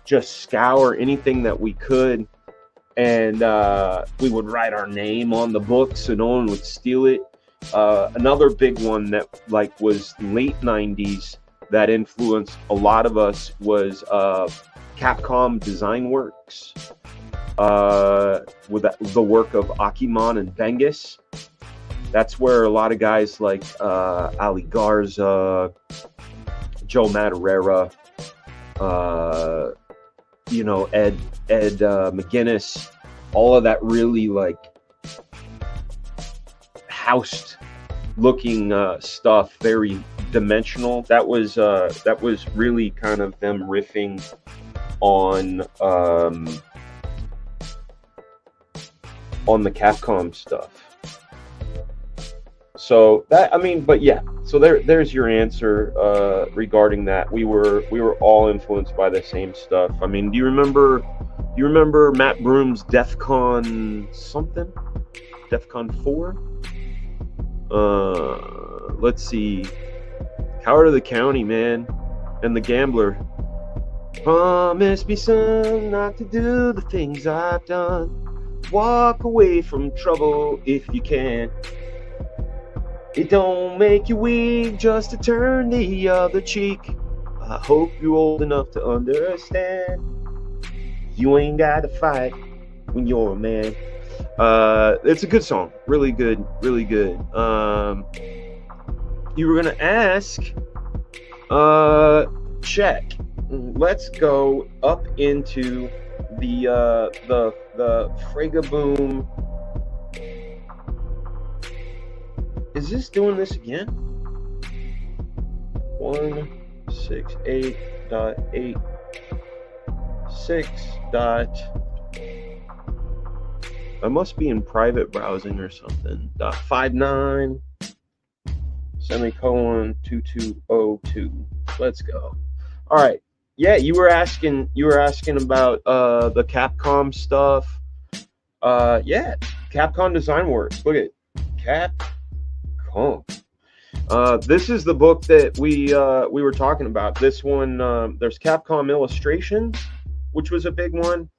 just scour anything that we could, and we would write our name on the book so no one would steal it. Another big one that like was late 90s that influenced a lot of us was Capcom Design Works, with the work of Akimon and Bengus. That's where a lot of guys like Ali Garza, Joe Madureira, Ed McGuinness, all of that really like housed looking stuff, very dimensional. That was really kind of them riffing on the Capcom stuff. So that, I mean, but yeah, so there's your answer regarding that. We were all influenced by the same stuff. I mean, do you remember Matt Broom's DEFCON something? DEFCON 4? Let's see. Coward of the County, man, and The Gambler. Promise me, son, not to do the things I've done. Walk away from trouble if you can. It don't make you weak just to turn the other cheek. I hope you're old enough to understand. You ain't gotta fight when you're a man. It's a good song. Really good, really good. You were gonna ask, check. Let's go up into the FragaBoom. Is this doing this again? 168.86. I must be in private browsing or something. .59 semicolon 2202. Let's go. All right. Yeah, you were asking about the Capcom stuff. Yeah, Capcom Design Works. Look at Capcom. This is the book that we were talking about. This one, there's Capcom Illustrations, which was a big one,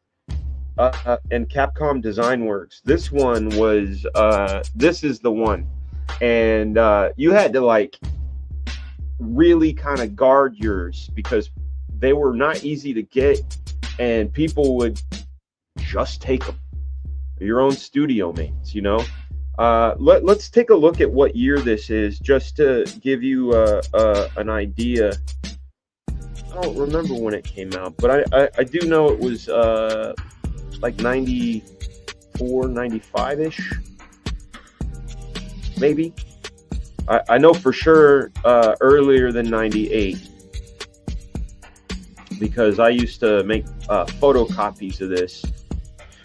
and Capcom Design Works. This one was this is the one, and you had to like really kind of guard yours because they were not easy to get, and people would just take them. Your own studio mates, you know. Let's take a look at what year this is, just to give you an idea. I don't remember when it came out, but I do know it was like 94, 95-ish, maybe. I know for sure earlier than 98, because I used to make photocopies of this.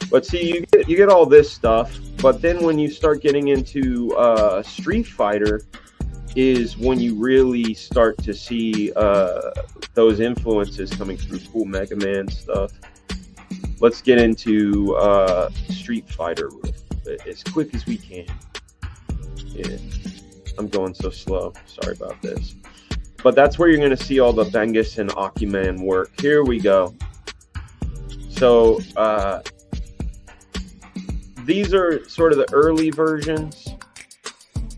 But see, you get get all this stuff, but then when you start getting into Street Fighter is when you really start to see those influences coming through. Cool Mega Man stuff. Let's get into Street Fighter as quick as we can. Yeah, I'm going so slow. Sorry about this. But that's where you're going to see all the Bengus and Akiman work. Here we go. So these are sort of the early versions.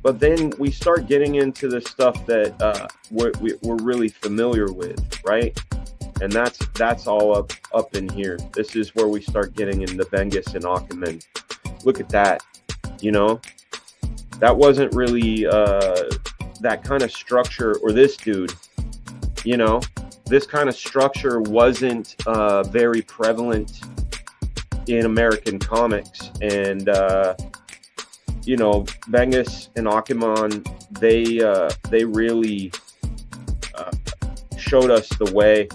But then we start getting into the stuff that we're really familiar with, right? And that's all up in here. This is where we start getting into Bengus and Akiman. Look at that, you know? That wasn't really that kind of structure, or this dude, you know? This kind of structure wasn't very prevalent in American comics. And, you know, Bengus and Akiman, they really showed us the way.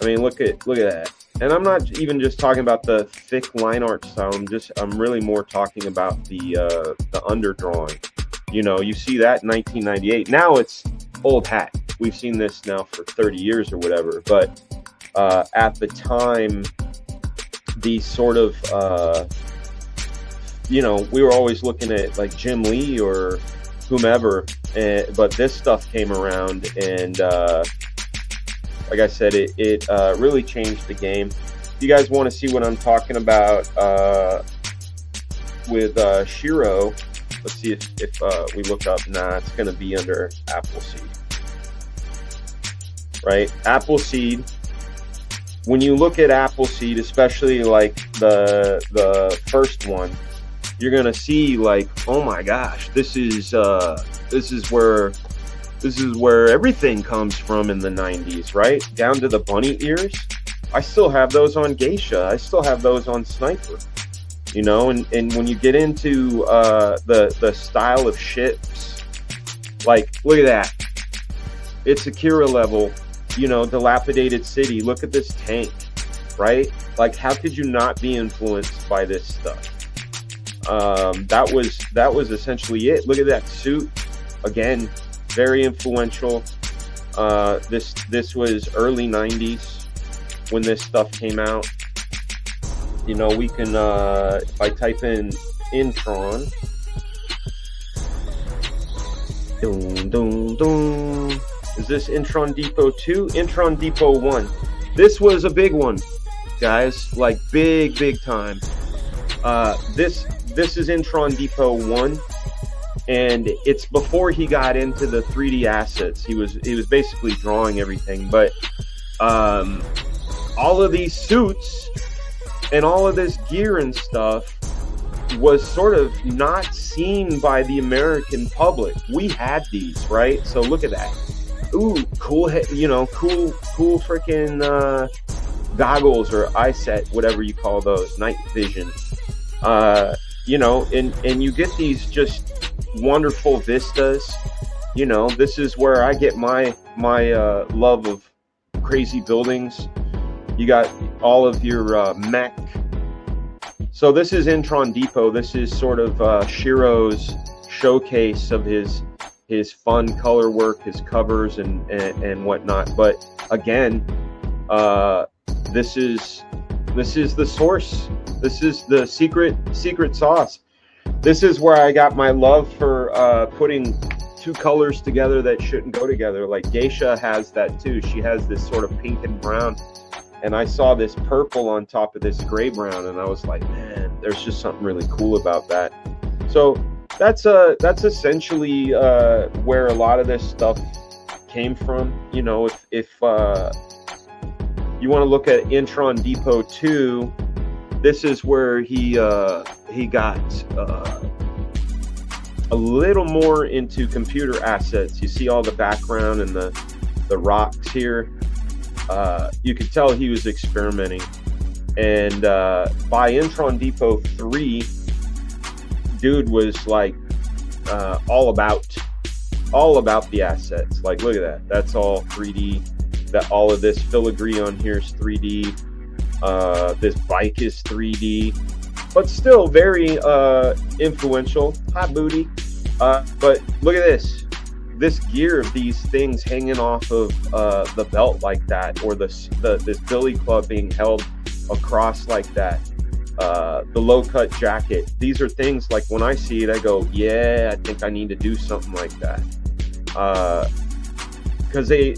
I mean, look at that. And I'm not even just talking about the thick line art style. I'm really more talking about the underdrawing. You know, you see that in 1998. Now it's old hat. We've seen this now for 30 years or whatever. But at the time, these sort of you know, we were always looking at like Jim Lee or whomever, but this stuff came around, and like I said, it really changed the game. If you guys want to see what I'm talking about with Shiro, let's see if we look up. Nah, it's going to be under Appleseed, right? Appleseed. When you look at Appleseed, especially like the first one, you're gonna see like, oh my gosh, this is where everything comes from in the 90s, right? Down to the bunny ears. I still have those on Geisha. I still have those on Sniper. You know, and when you get into the style of ships, like look at that. It's Akira level, you know, dilapidated city. Look at this tank, right? Like, how could you not be influenced by this stuff? That was essentially it. Look at that suit. Again, very influential. This was early 90s when this stuff came out. You know, we can, if I type in Intron, is this Intron Depot 2? Intron Depot 1. This was a big one, guys, like big time. This is Intron Depot 1, and it's before he got into the 3D assets. He was basically drawing everything, but all of these suits and all of this gear and stuff was sort of not seen by the American public. We had these, right? So look at that. Ooh, cool, you know, cool freaking goggles or eye set, whatever you call those, night vision. You know, and you get these just wonderful vistas. You know, this is where I get my love of crazy buildings. You got all of your mech. So this is Intron Depot. This is sort of Shiro's showcase of his fun color work, his covers and whatnot. But again, this is the source. This is the secret sauce. This is where I got my love for putting two colors together that shouldn't go together. Like Geisha has that too. She has this sort of pink and brown, and I saw this purple on top of this gray brown, and I was like, man, there's just something really cool about that. So that's essentially where a lot of this stuff came from. You know, if you want to look at Intron Depot 2, this is where he got a little more into computer assets. You see all the background and the rocks here. You could tell he was experimenting. And by Intron Depot 3, dude was like all about the assets. Like, look at that. That's all 3D. That all of this filigree on here is 3D. This bike is 3D. but still very influential. Hot booty. But look at this gear of these things hanging off of the belt like that, or this billy club being held across like that. The low cut jacket. These are things like when I see it, I go, yeah, I think I need to do something like that. Because they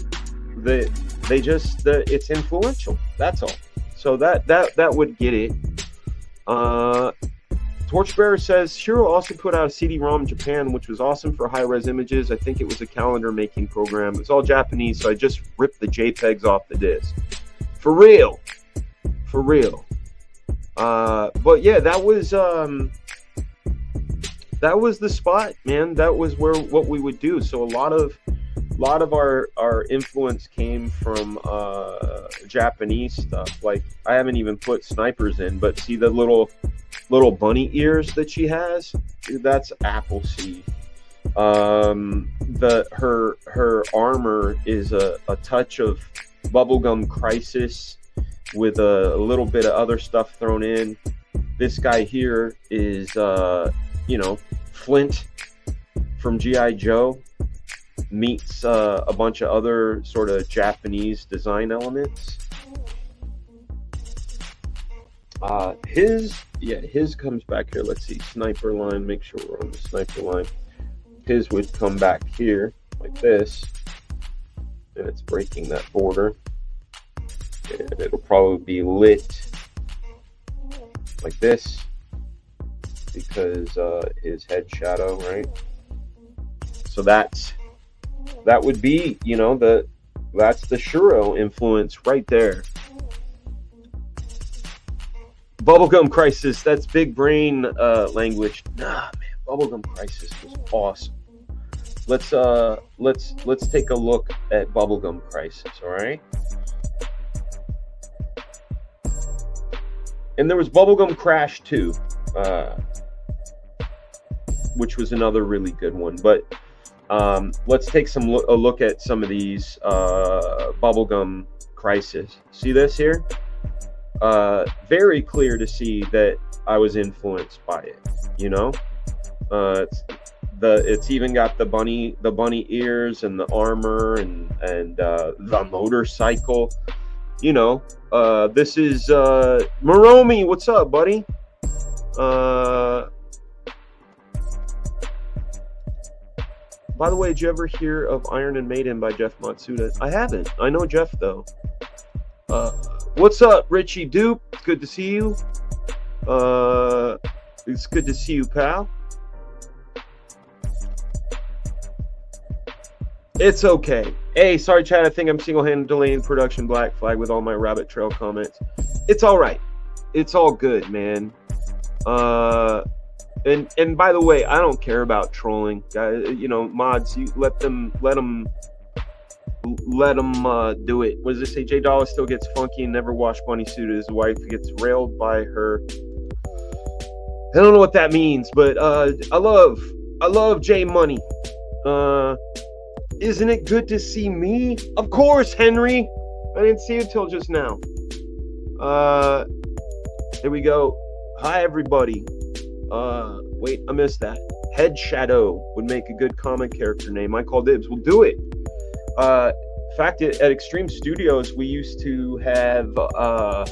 just it's influential. That's all. So that would get it. Torchbearer says Shiro also put out a CD-ROM in Japan, which was awesome for high-res images. I think it was a calendar making program. It's all Japanese, so I just ripped the JPEGs off the disc. For real. But yeah, that was the spot, man. That was what we would do. So a lot of our influence came from Japanese stuff. Like, I haven't even put snipers in, but see the little bunny ears that she has? Dude, that's Appleseed. Her armor is a touch of Bubblegum Crisis with a little bit of other stuff thrown in. This guy here is Flint from G.I. Joe meets a bunch of other sort of Japanese design elements. His comes back here. Let's see, sniper line. Make sure we're on the sniper line. His would come back here like this, and it's breaking that border. And it'll probably be lit like this because his head shadow, right? So that would be, that's the Shiro influence right there. Bubblegum Crisis, that's big brain language. Nah, man, Bubblegum Crisis was awesome. Let's take a look at Bubblegum Crisis, all right? And there was Bubblegum Crash 2, which was another really good one. But let's take a look at some of these Bubblegum Crisis. See this here? Very clear to see that I was influenced by it. It's even got the bunny ears and the armor and the motorcycle. This is Moromi. What's up, buddy? By the way, did you ever hear of Iron and Maiden by Jeff Matsuda? I haven't. I know Jeff though. What's up, Richie Dupe? It's good to see you. It's good to see you, pal. It's okay. Hey, sorry, Chad. I think I'm single-handed delaying production Black Flag with all my rabbit trail comments. It's all right. It's all good, man. And by the way, I don't care about trolling, guys. Mods, you let them do it. What does it say? J Dollar still gets funky and never wash bunny suit. His wife gets railed by her. I don't know what that means, but I love J Money. Isn't it good to see me? Of course, Henry. I didn't see you till just now. Here we go. Hi, everybody. Wait, I missed that. Head Shadow would make a good comic character name. I call dibs. We'll do it. In fact, at Extreme Studios, we used to have a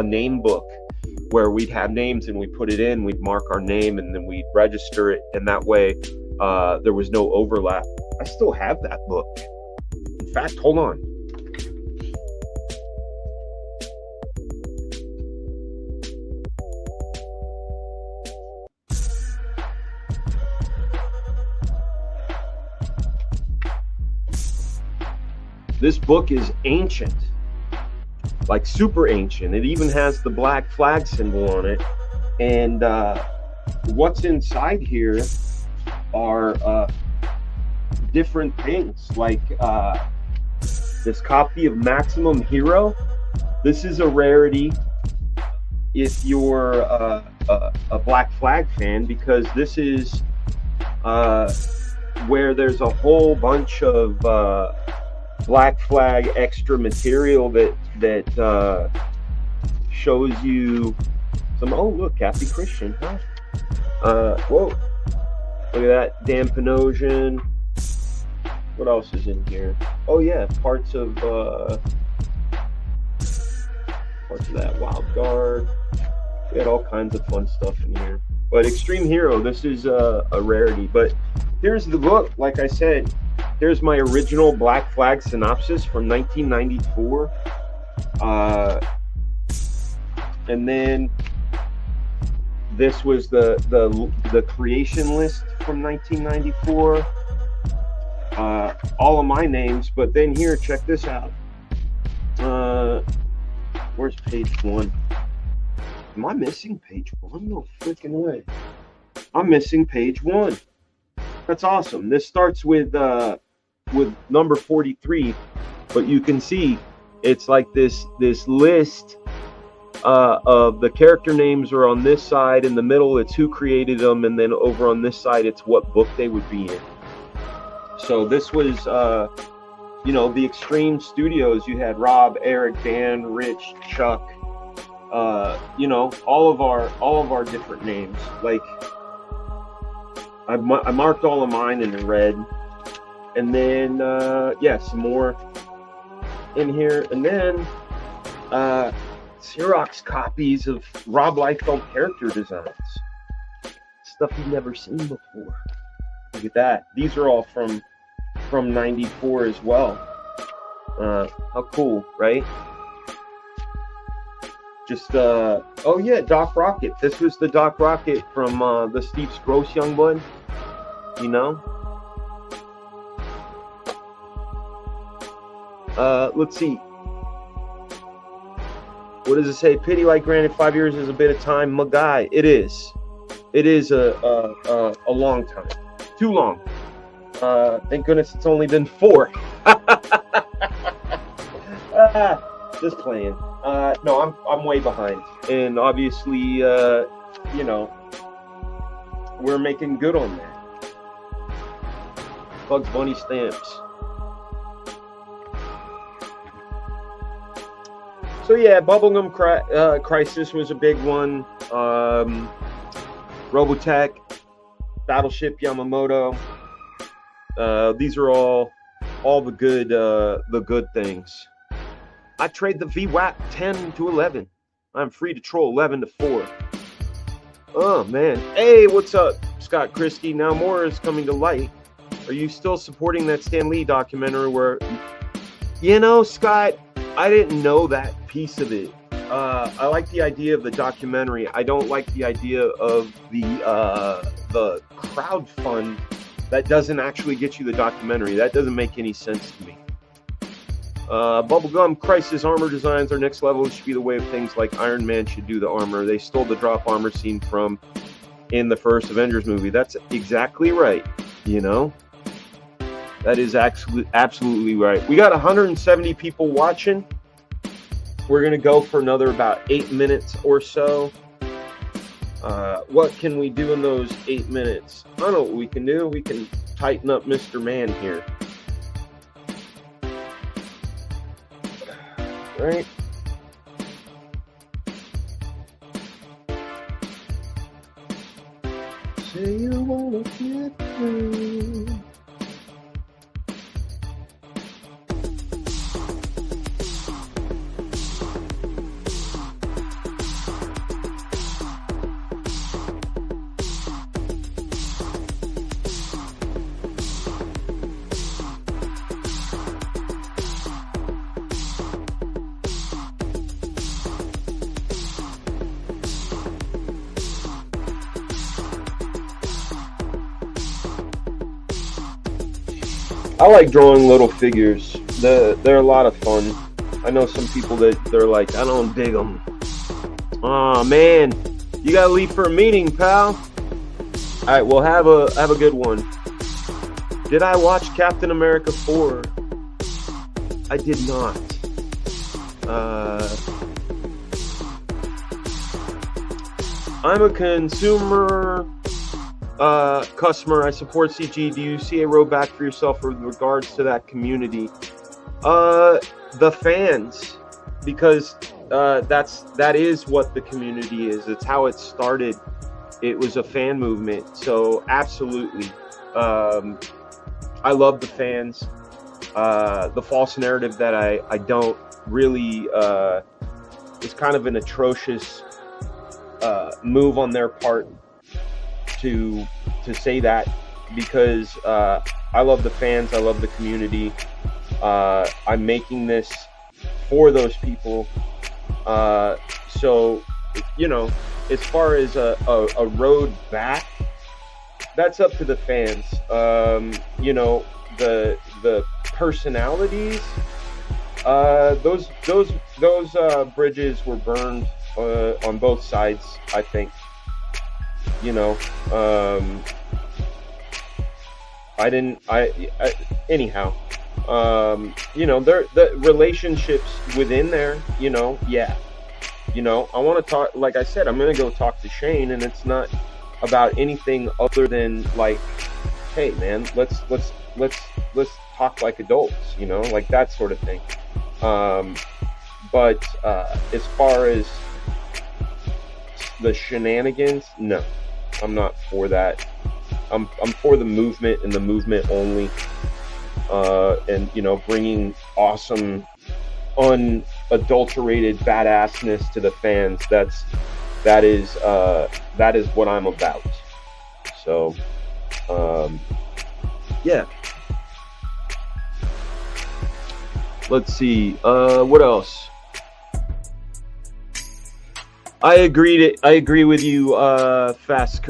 name book where we'd have names and we put it in, we'd mark our name, and then we'd register it, and that way there was no overlap. I still have that book. In fact, hold on. This book is ancient, like super ancient. It even has the black flag symbol on it. And what's inside here are different things, like this copy of Maximum Hero. This is a rarity if you're a Black Flag fan, because this is where there's a whole bunch of Black Flag extra material that shows you Oh, look, Kathy Christian. Huh? Whoa. Look at that. Dan Panosian. What else is in here? Oh, yeah. Parts of that Wild Guard. We had all kinds of fun stuff in here. But Extreme Hero, this is a rarity. But here's the book. Like I said, here's my original Black Flag synopsis from 1994. And then this was the creation list from 1994. All of my names. But then here, check this out. Where's page 1? Am I missing page 1? No freaking way. I'm missing page 1. That's awesome. This starts with number 43, but you can see it's like this list of the character names are on this side. In the middle, it's who created them, and then over on this side, it's what book they would be in. So this was, the Extreme Studios. You had Rob, Eric, Dan, Rich, Chuck. All of our different names. Like I marked all of mine in red, and then some more in here, and then Xerox copies of Rob Liefeld character designs, stuff you've never seen before. Look at that. These are all from 94 as well. How cool, right? Just Doc Rocket. This was the Doc Rocket from the Steve Sprouse Youngblood. Let's see. What does it say? Pity, like granted, 5 years is a bit of time. My guy, it is. It is a long time. Too long. Thank goodness it's only been 4. Just playing. No, I'm way behind, and obviously, we're making good on that. Bugs Bunny stamps. So yeah, Bubblegum Crisis was a big one. Robotech, Battleship Yamamoto. These are all the good things. I trade the VWAP 10 to 11. I'm free to troll 11 to 4. Oh, man. Hey, what's up, Scott Christie? Now more is coming to light. Are you still supporting that Stan Lee documentary where... Scott, I didn't know that piece of it. I like the idea of the documentary. I don't like the idea of the crowd fund that doesn't actually get you the documentary. That doesn't make any sense to me. Bubblegum Crisis armor designs are next level. It should be the way of things like Iron Man should do the armor. They stole the drop armor scene from in the first Avengers movie. That's exactly right. That is absolutely right. We got 170 people watching. We're going to go for another about 8 minutes or so. What can we do in those 8 minutes? I don't know what we can do. We can tighten up Mr. Man here. Right? Say you wanna get through. I like drawing little figures. They're a lot of fun. I know some people they're like, I don't dig them. Oh man, you gotta leave for a meeting, pal. All right, well have a good one. Did I watch Captain America 4? I did not. I'm a consumer. Customer, I support CG. Do you see a road back for yourself with regards to that community? The fans, because that is what the community is. It's how it started. It was a fan movement. So absolutely, I love the fans. The false narrative that I don't really is kind of an atrocious move on their part to say that, because I love the fans. I love the community. I'm making this for those people. So, you know, as far as a road back, that's up to the fans. You know, the personalities, those bridges were burned on both sides, I think. You know, anyhow, you know, the relationships within there, you know, yeah. You know, I want to talk, like I said, I'm going to go talk to Shane, and it's not about anything other than like, hey man, let's talk like adults, you know, like that sort of thing. But as far as the shenanigans, no, I'm not for that. I'm for the movement and the movement only. And, you know, bringing awesome, unadulterated badassness to the fans. That is what I'm about. So, yeah. Let's see. What else? I agree with you, Fassie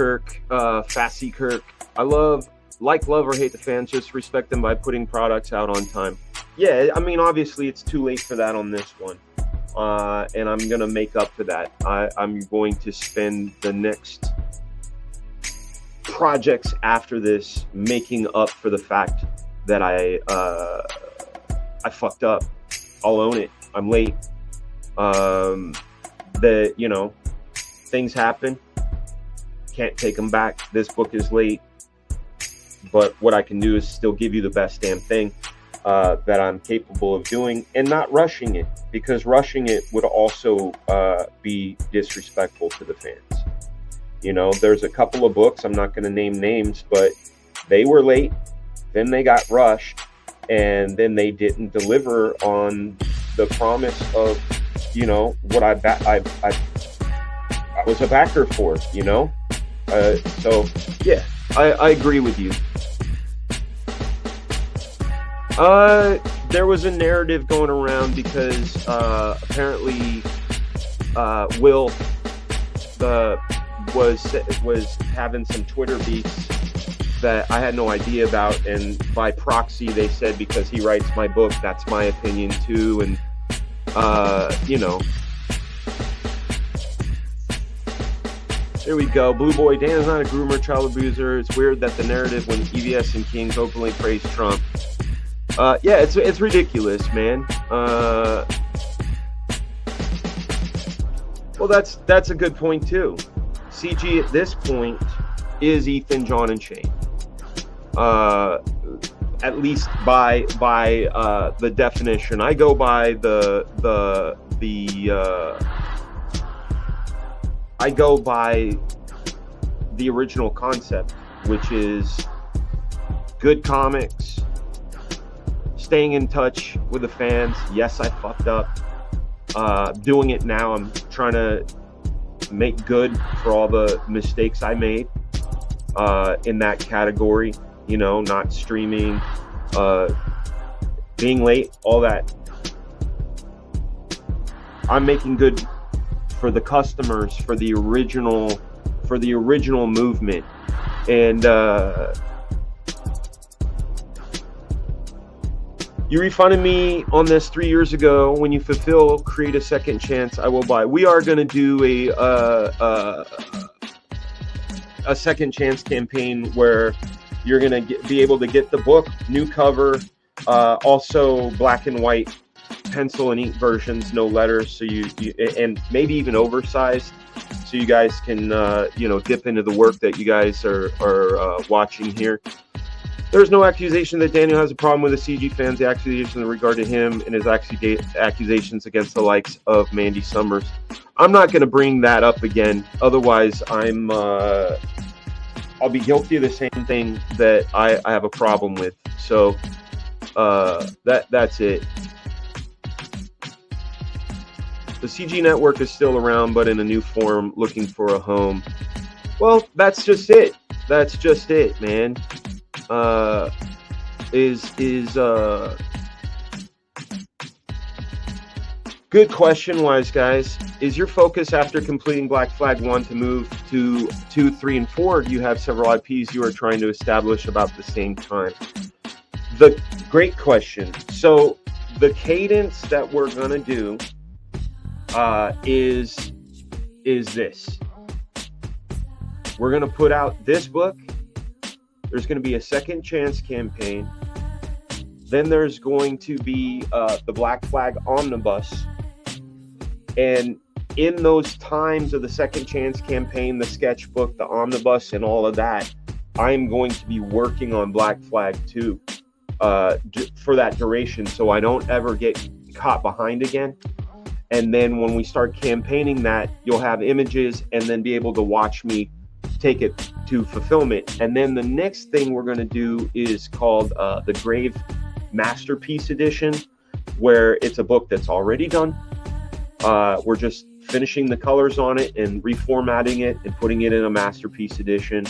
Kirk. I love or hate the fans, just respect them by putting products out on time. Yeah, I mean, obviously it's too late for that on this one. And I'm going to make up for that. I'm going to spend the next projects after this making up for the fact that I fucked up. I'll own it. I'm late. You know, things happen. Can't take them back. This book is late. But what I can do is still give you the best damn thing that I'm capable of doing, and not rushing it, because rushing it would also be disrespectful to the fans. You know, there's a couple of books, I'm not going to name names, but they were late, then they got rushed, and then they didn't deliver on the promise of, you know, what I was a backer for, you know? So, yeah, I agree with you. There was a narrative going around because apparently Will was having some Twitter beefs that I had no idea about, and by proxy they said because he writes my book, that's my opinion too, and you know. Here we go. Blue Boy, Dan is not a groomer, child abuser. It's weird that the narrative when EVS and Kings openly praise Trump. Yeah, it's ridiculous, man. Well, that's a good point too. CG at this point is Ethan, John, and Shane. At least by the definition. I go by I go by the original concept, which is good comics, staying in touch with the fans. Yes, I fucked up. Doing it now, I'm trying to make good for all the mistakes I made in that category. You know, not streaming, being late, all that. I'm making good for the customers, for the original movement. And you refunded me on this 3 years ago. When you fulfill Create a Second Chance, I will buy. We are going to do a second chance campaign where you're going to be able to get the book, new cover, also black and white pencil and ink versions, no letters, so you and maybe even oversized, so you guys can you know, dip into the work that you guys are watching here. There's no accusation that Daniel has a problem with the CG fans. The accusations in regard to him and his accusations against the likes of Mandy Summers. I'm not going to bring that up again. Otherwise, I'll be guilty of the same thing that I have a problem with. So that's it. The CG network is still around, but in a new form, looking for a home. Well, that's just it. That's just it, man. Good question, wise guys. Is your focus after completing Black Flag 1 to move to 2, 3, and 4? Do you have several IPs you are trying to establish about the same time? The great question. So the cadence that we're gonna do is this. We're gonna put out this book. There's going to be a second chance campaign. Then there's going to be the Black Flag Omnibus. And in those times of the second chance campaign, the sketchbook, the omnibus, and all of that, I'm going to be working on Black Flag 2 for that duration, so I don't ever get caught behind again. And then when we start campaigning that, you'll have images and then be able to watch me take it to fulfillment. And then the next thing we're going to do is called the Grave Masterpiece Edition, where it's a book that's already done. We're just finishing the colors on it and reformatting it and putting it in a Masterpiece Edition.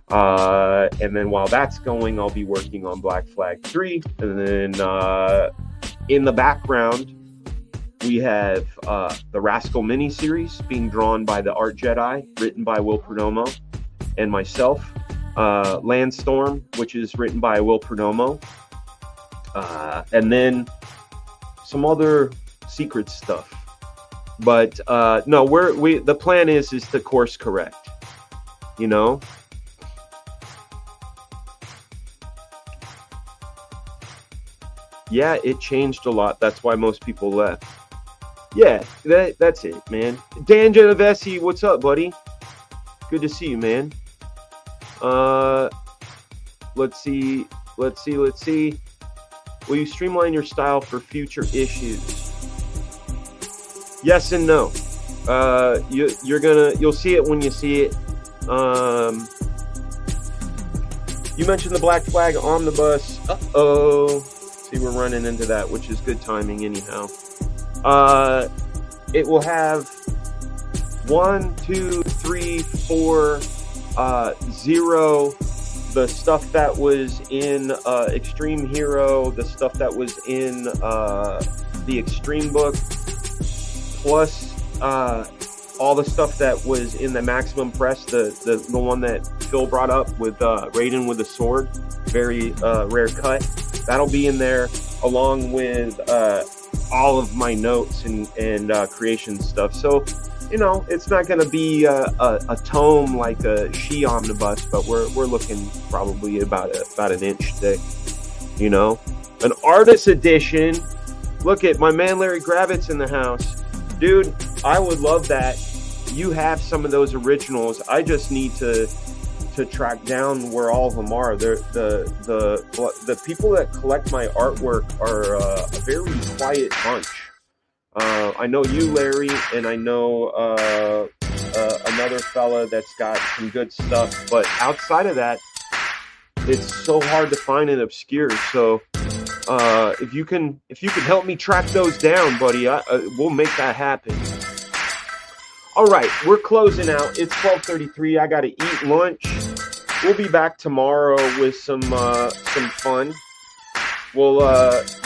And then while that's going, I'll be working on Black Flag 3. And then in the background, we have the Rascal miniseries being drawn by the Art Jedi, written by Will Perdomo and myself. Landstorm, which is written by Will Perdomo. And then some other secret stuff. But no, the plan is to course correct, you know? Yeah, it changed a lot. That's why most people left. Yeah, that's it, man. Dan Genovese, what's up, buddy? Good to see you, man. Let's see. Will you streamline your style for future issues? Yes and no. You'll see it when you see it. You mentioned the Black Flag Omnibus. Uh-oh. See, we're running into that, which is good timing anyhow. It will have 1, 2, 3, 4, 0, the stuff that was in Extreme Hero, the stuff that was in the Extreme book, plus all the stuff that was in the Maximum Press, the one that Phil brought up with Raiden with the sword, very rare cut. That'll be in there along with all of my notes and creation stuff. So, you know, it's not going to be a tome like a She Omnibus, but we're looking probably about an inch thick, you know. An artist edition. Look at my man Larry Gravitz in the house. Dude, I would love that. You have some of those originals. I just need to track down where all of them are. The people that collect my artwork are a very quiet bunch. I know you, Larry, and I know another fella that's got some good stuff. But outside of that, it's so hard to find and obscure. So if you can help me track those down, buddy, we'll make that happen. All right, we're closing out. It's 12:33. I got to eat lunch. We'll be back tomorrow with some fun. We'll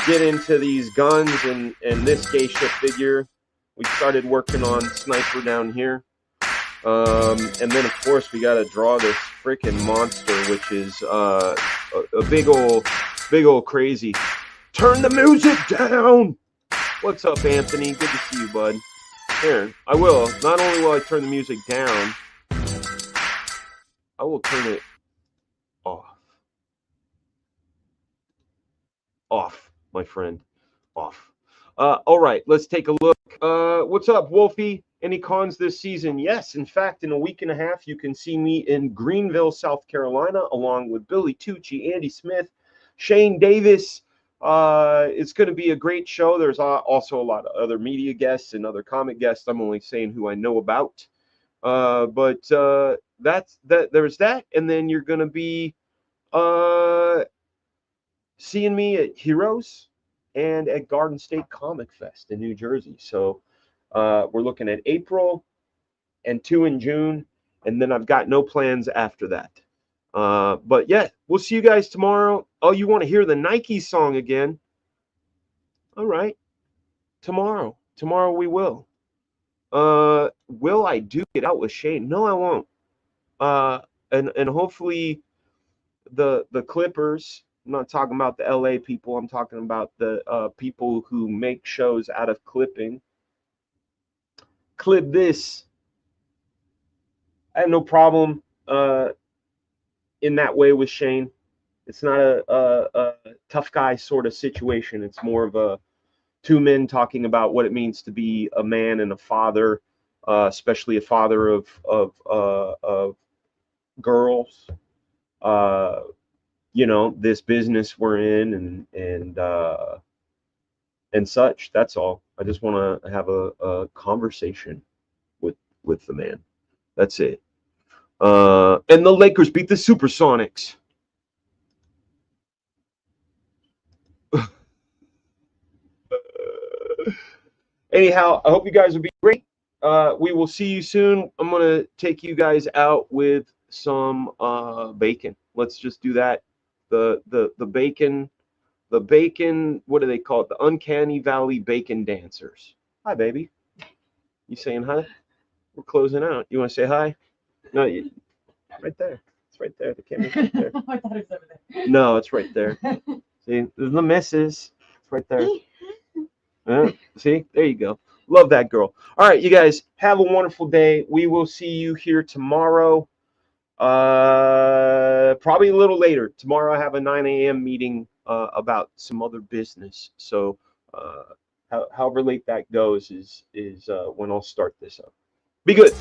get into these guns and this geisha figure. We started working on Sniper down here. And then, of course, we got to draw this freaking monster, which is a big old crazy. Turn the music down! What's up, Anthony? Good to see you, bud. Here, I will. Not only will I turn the music down, I will turn it off. Off, my friend. Off. All right, let's take a look. What's up, Wolfie? Any cons this season? Yes. In fact, in a week and a half, you can see me in Greenville, South Carolina, along with Billy Tucci, Andy Smith, Shane Davis. It's going to be a great show. There's also a lot of other media guests and other comic guests. I'm only saying who I know about. But that's that. There's that, and then you're going to be seeing me at Heroes and at Garden State Comic Fest in New Jersey. So we're looking at April and 2 in June, and then I've got no plans after that. But yeah, we'll see you guys tomorrow. Oh, you want to hear the Nike song again? All right, tomorrow we will. Will I duke it out with Shane? No, I won't. And hopefully the Clippers. I'm not talking about the LA people. I'm talking about the people who make shows out of clipping. Clip this. I have no problem in that way with Shane. It's not a tough guy sort of situation. It's more of a two men talking about what it means to be a man and a father, especially a father of girls. You know, this business we're in and such. That's all. I just want to have a conversation with the man. That's it. And the Lakers beat the Supersonics. Anyhow, I hope you guys will be great. We will see you soon. I'm going to take you guys out with some bacon. Let's just do that. The bacon, what do they call it? The Uncanny Valley Bacon Dancers. Hi, baby. You saying hi? We're closing out. You want to say hi? No, right there. It's right there. The camera's right there. I thought it was over there. No, it's right there. See, there's the missus. It's right there. See, there you go. Love that girl. All right, you guys have a wonderful day. We will see you here tomorrow. Probably a little later. Tomorrow I have a 9 a.m. meeting about some other business. So however late that goes is when I'll start this up. Be good.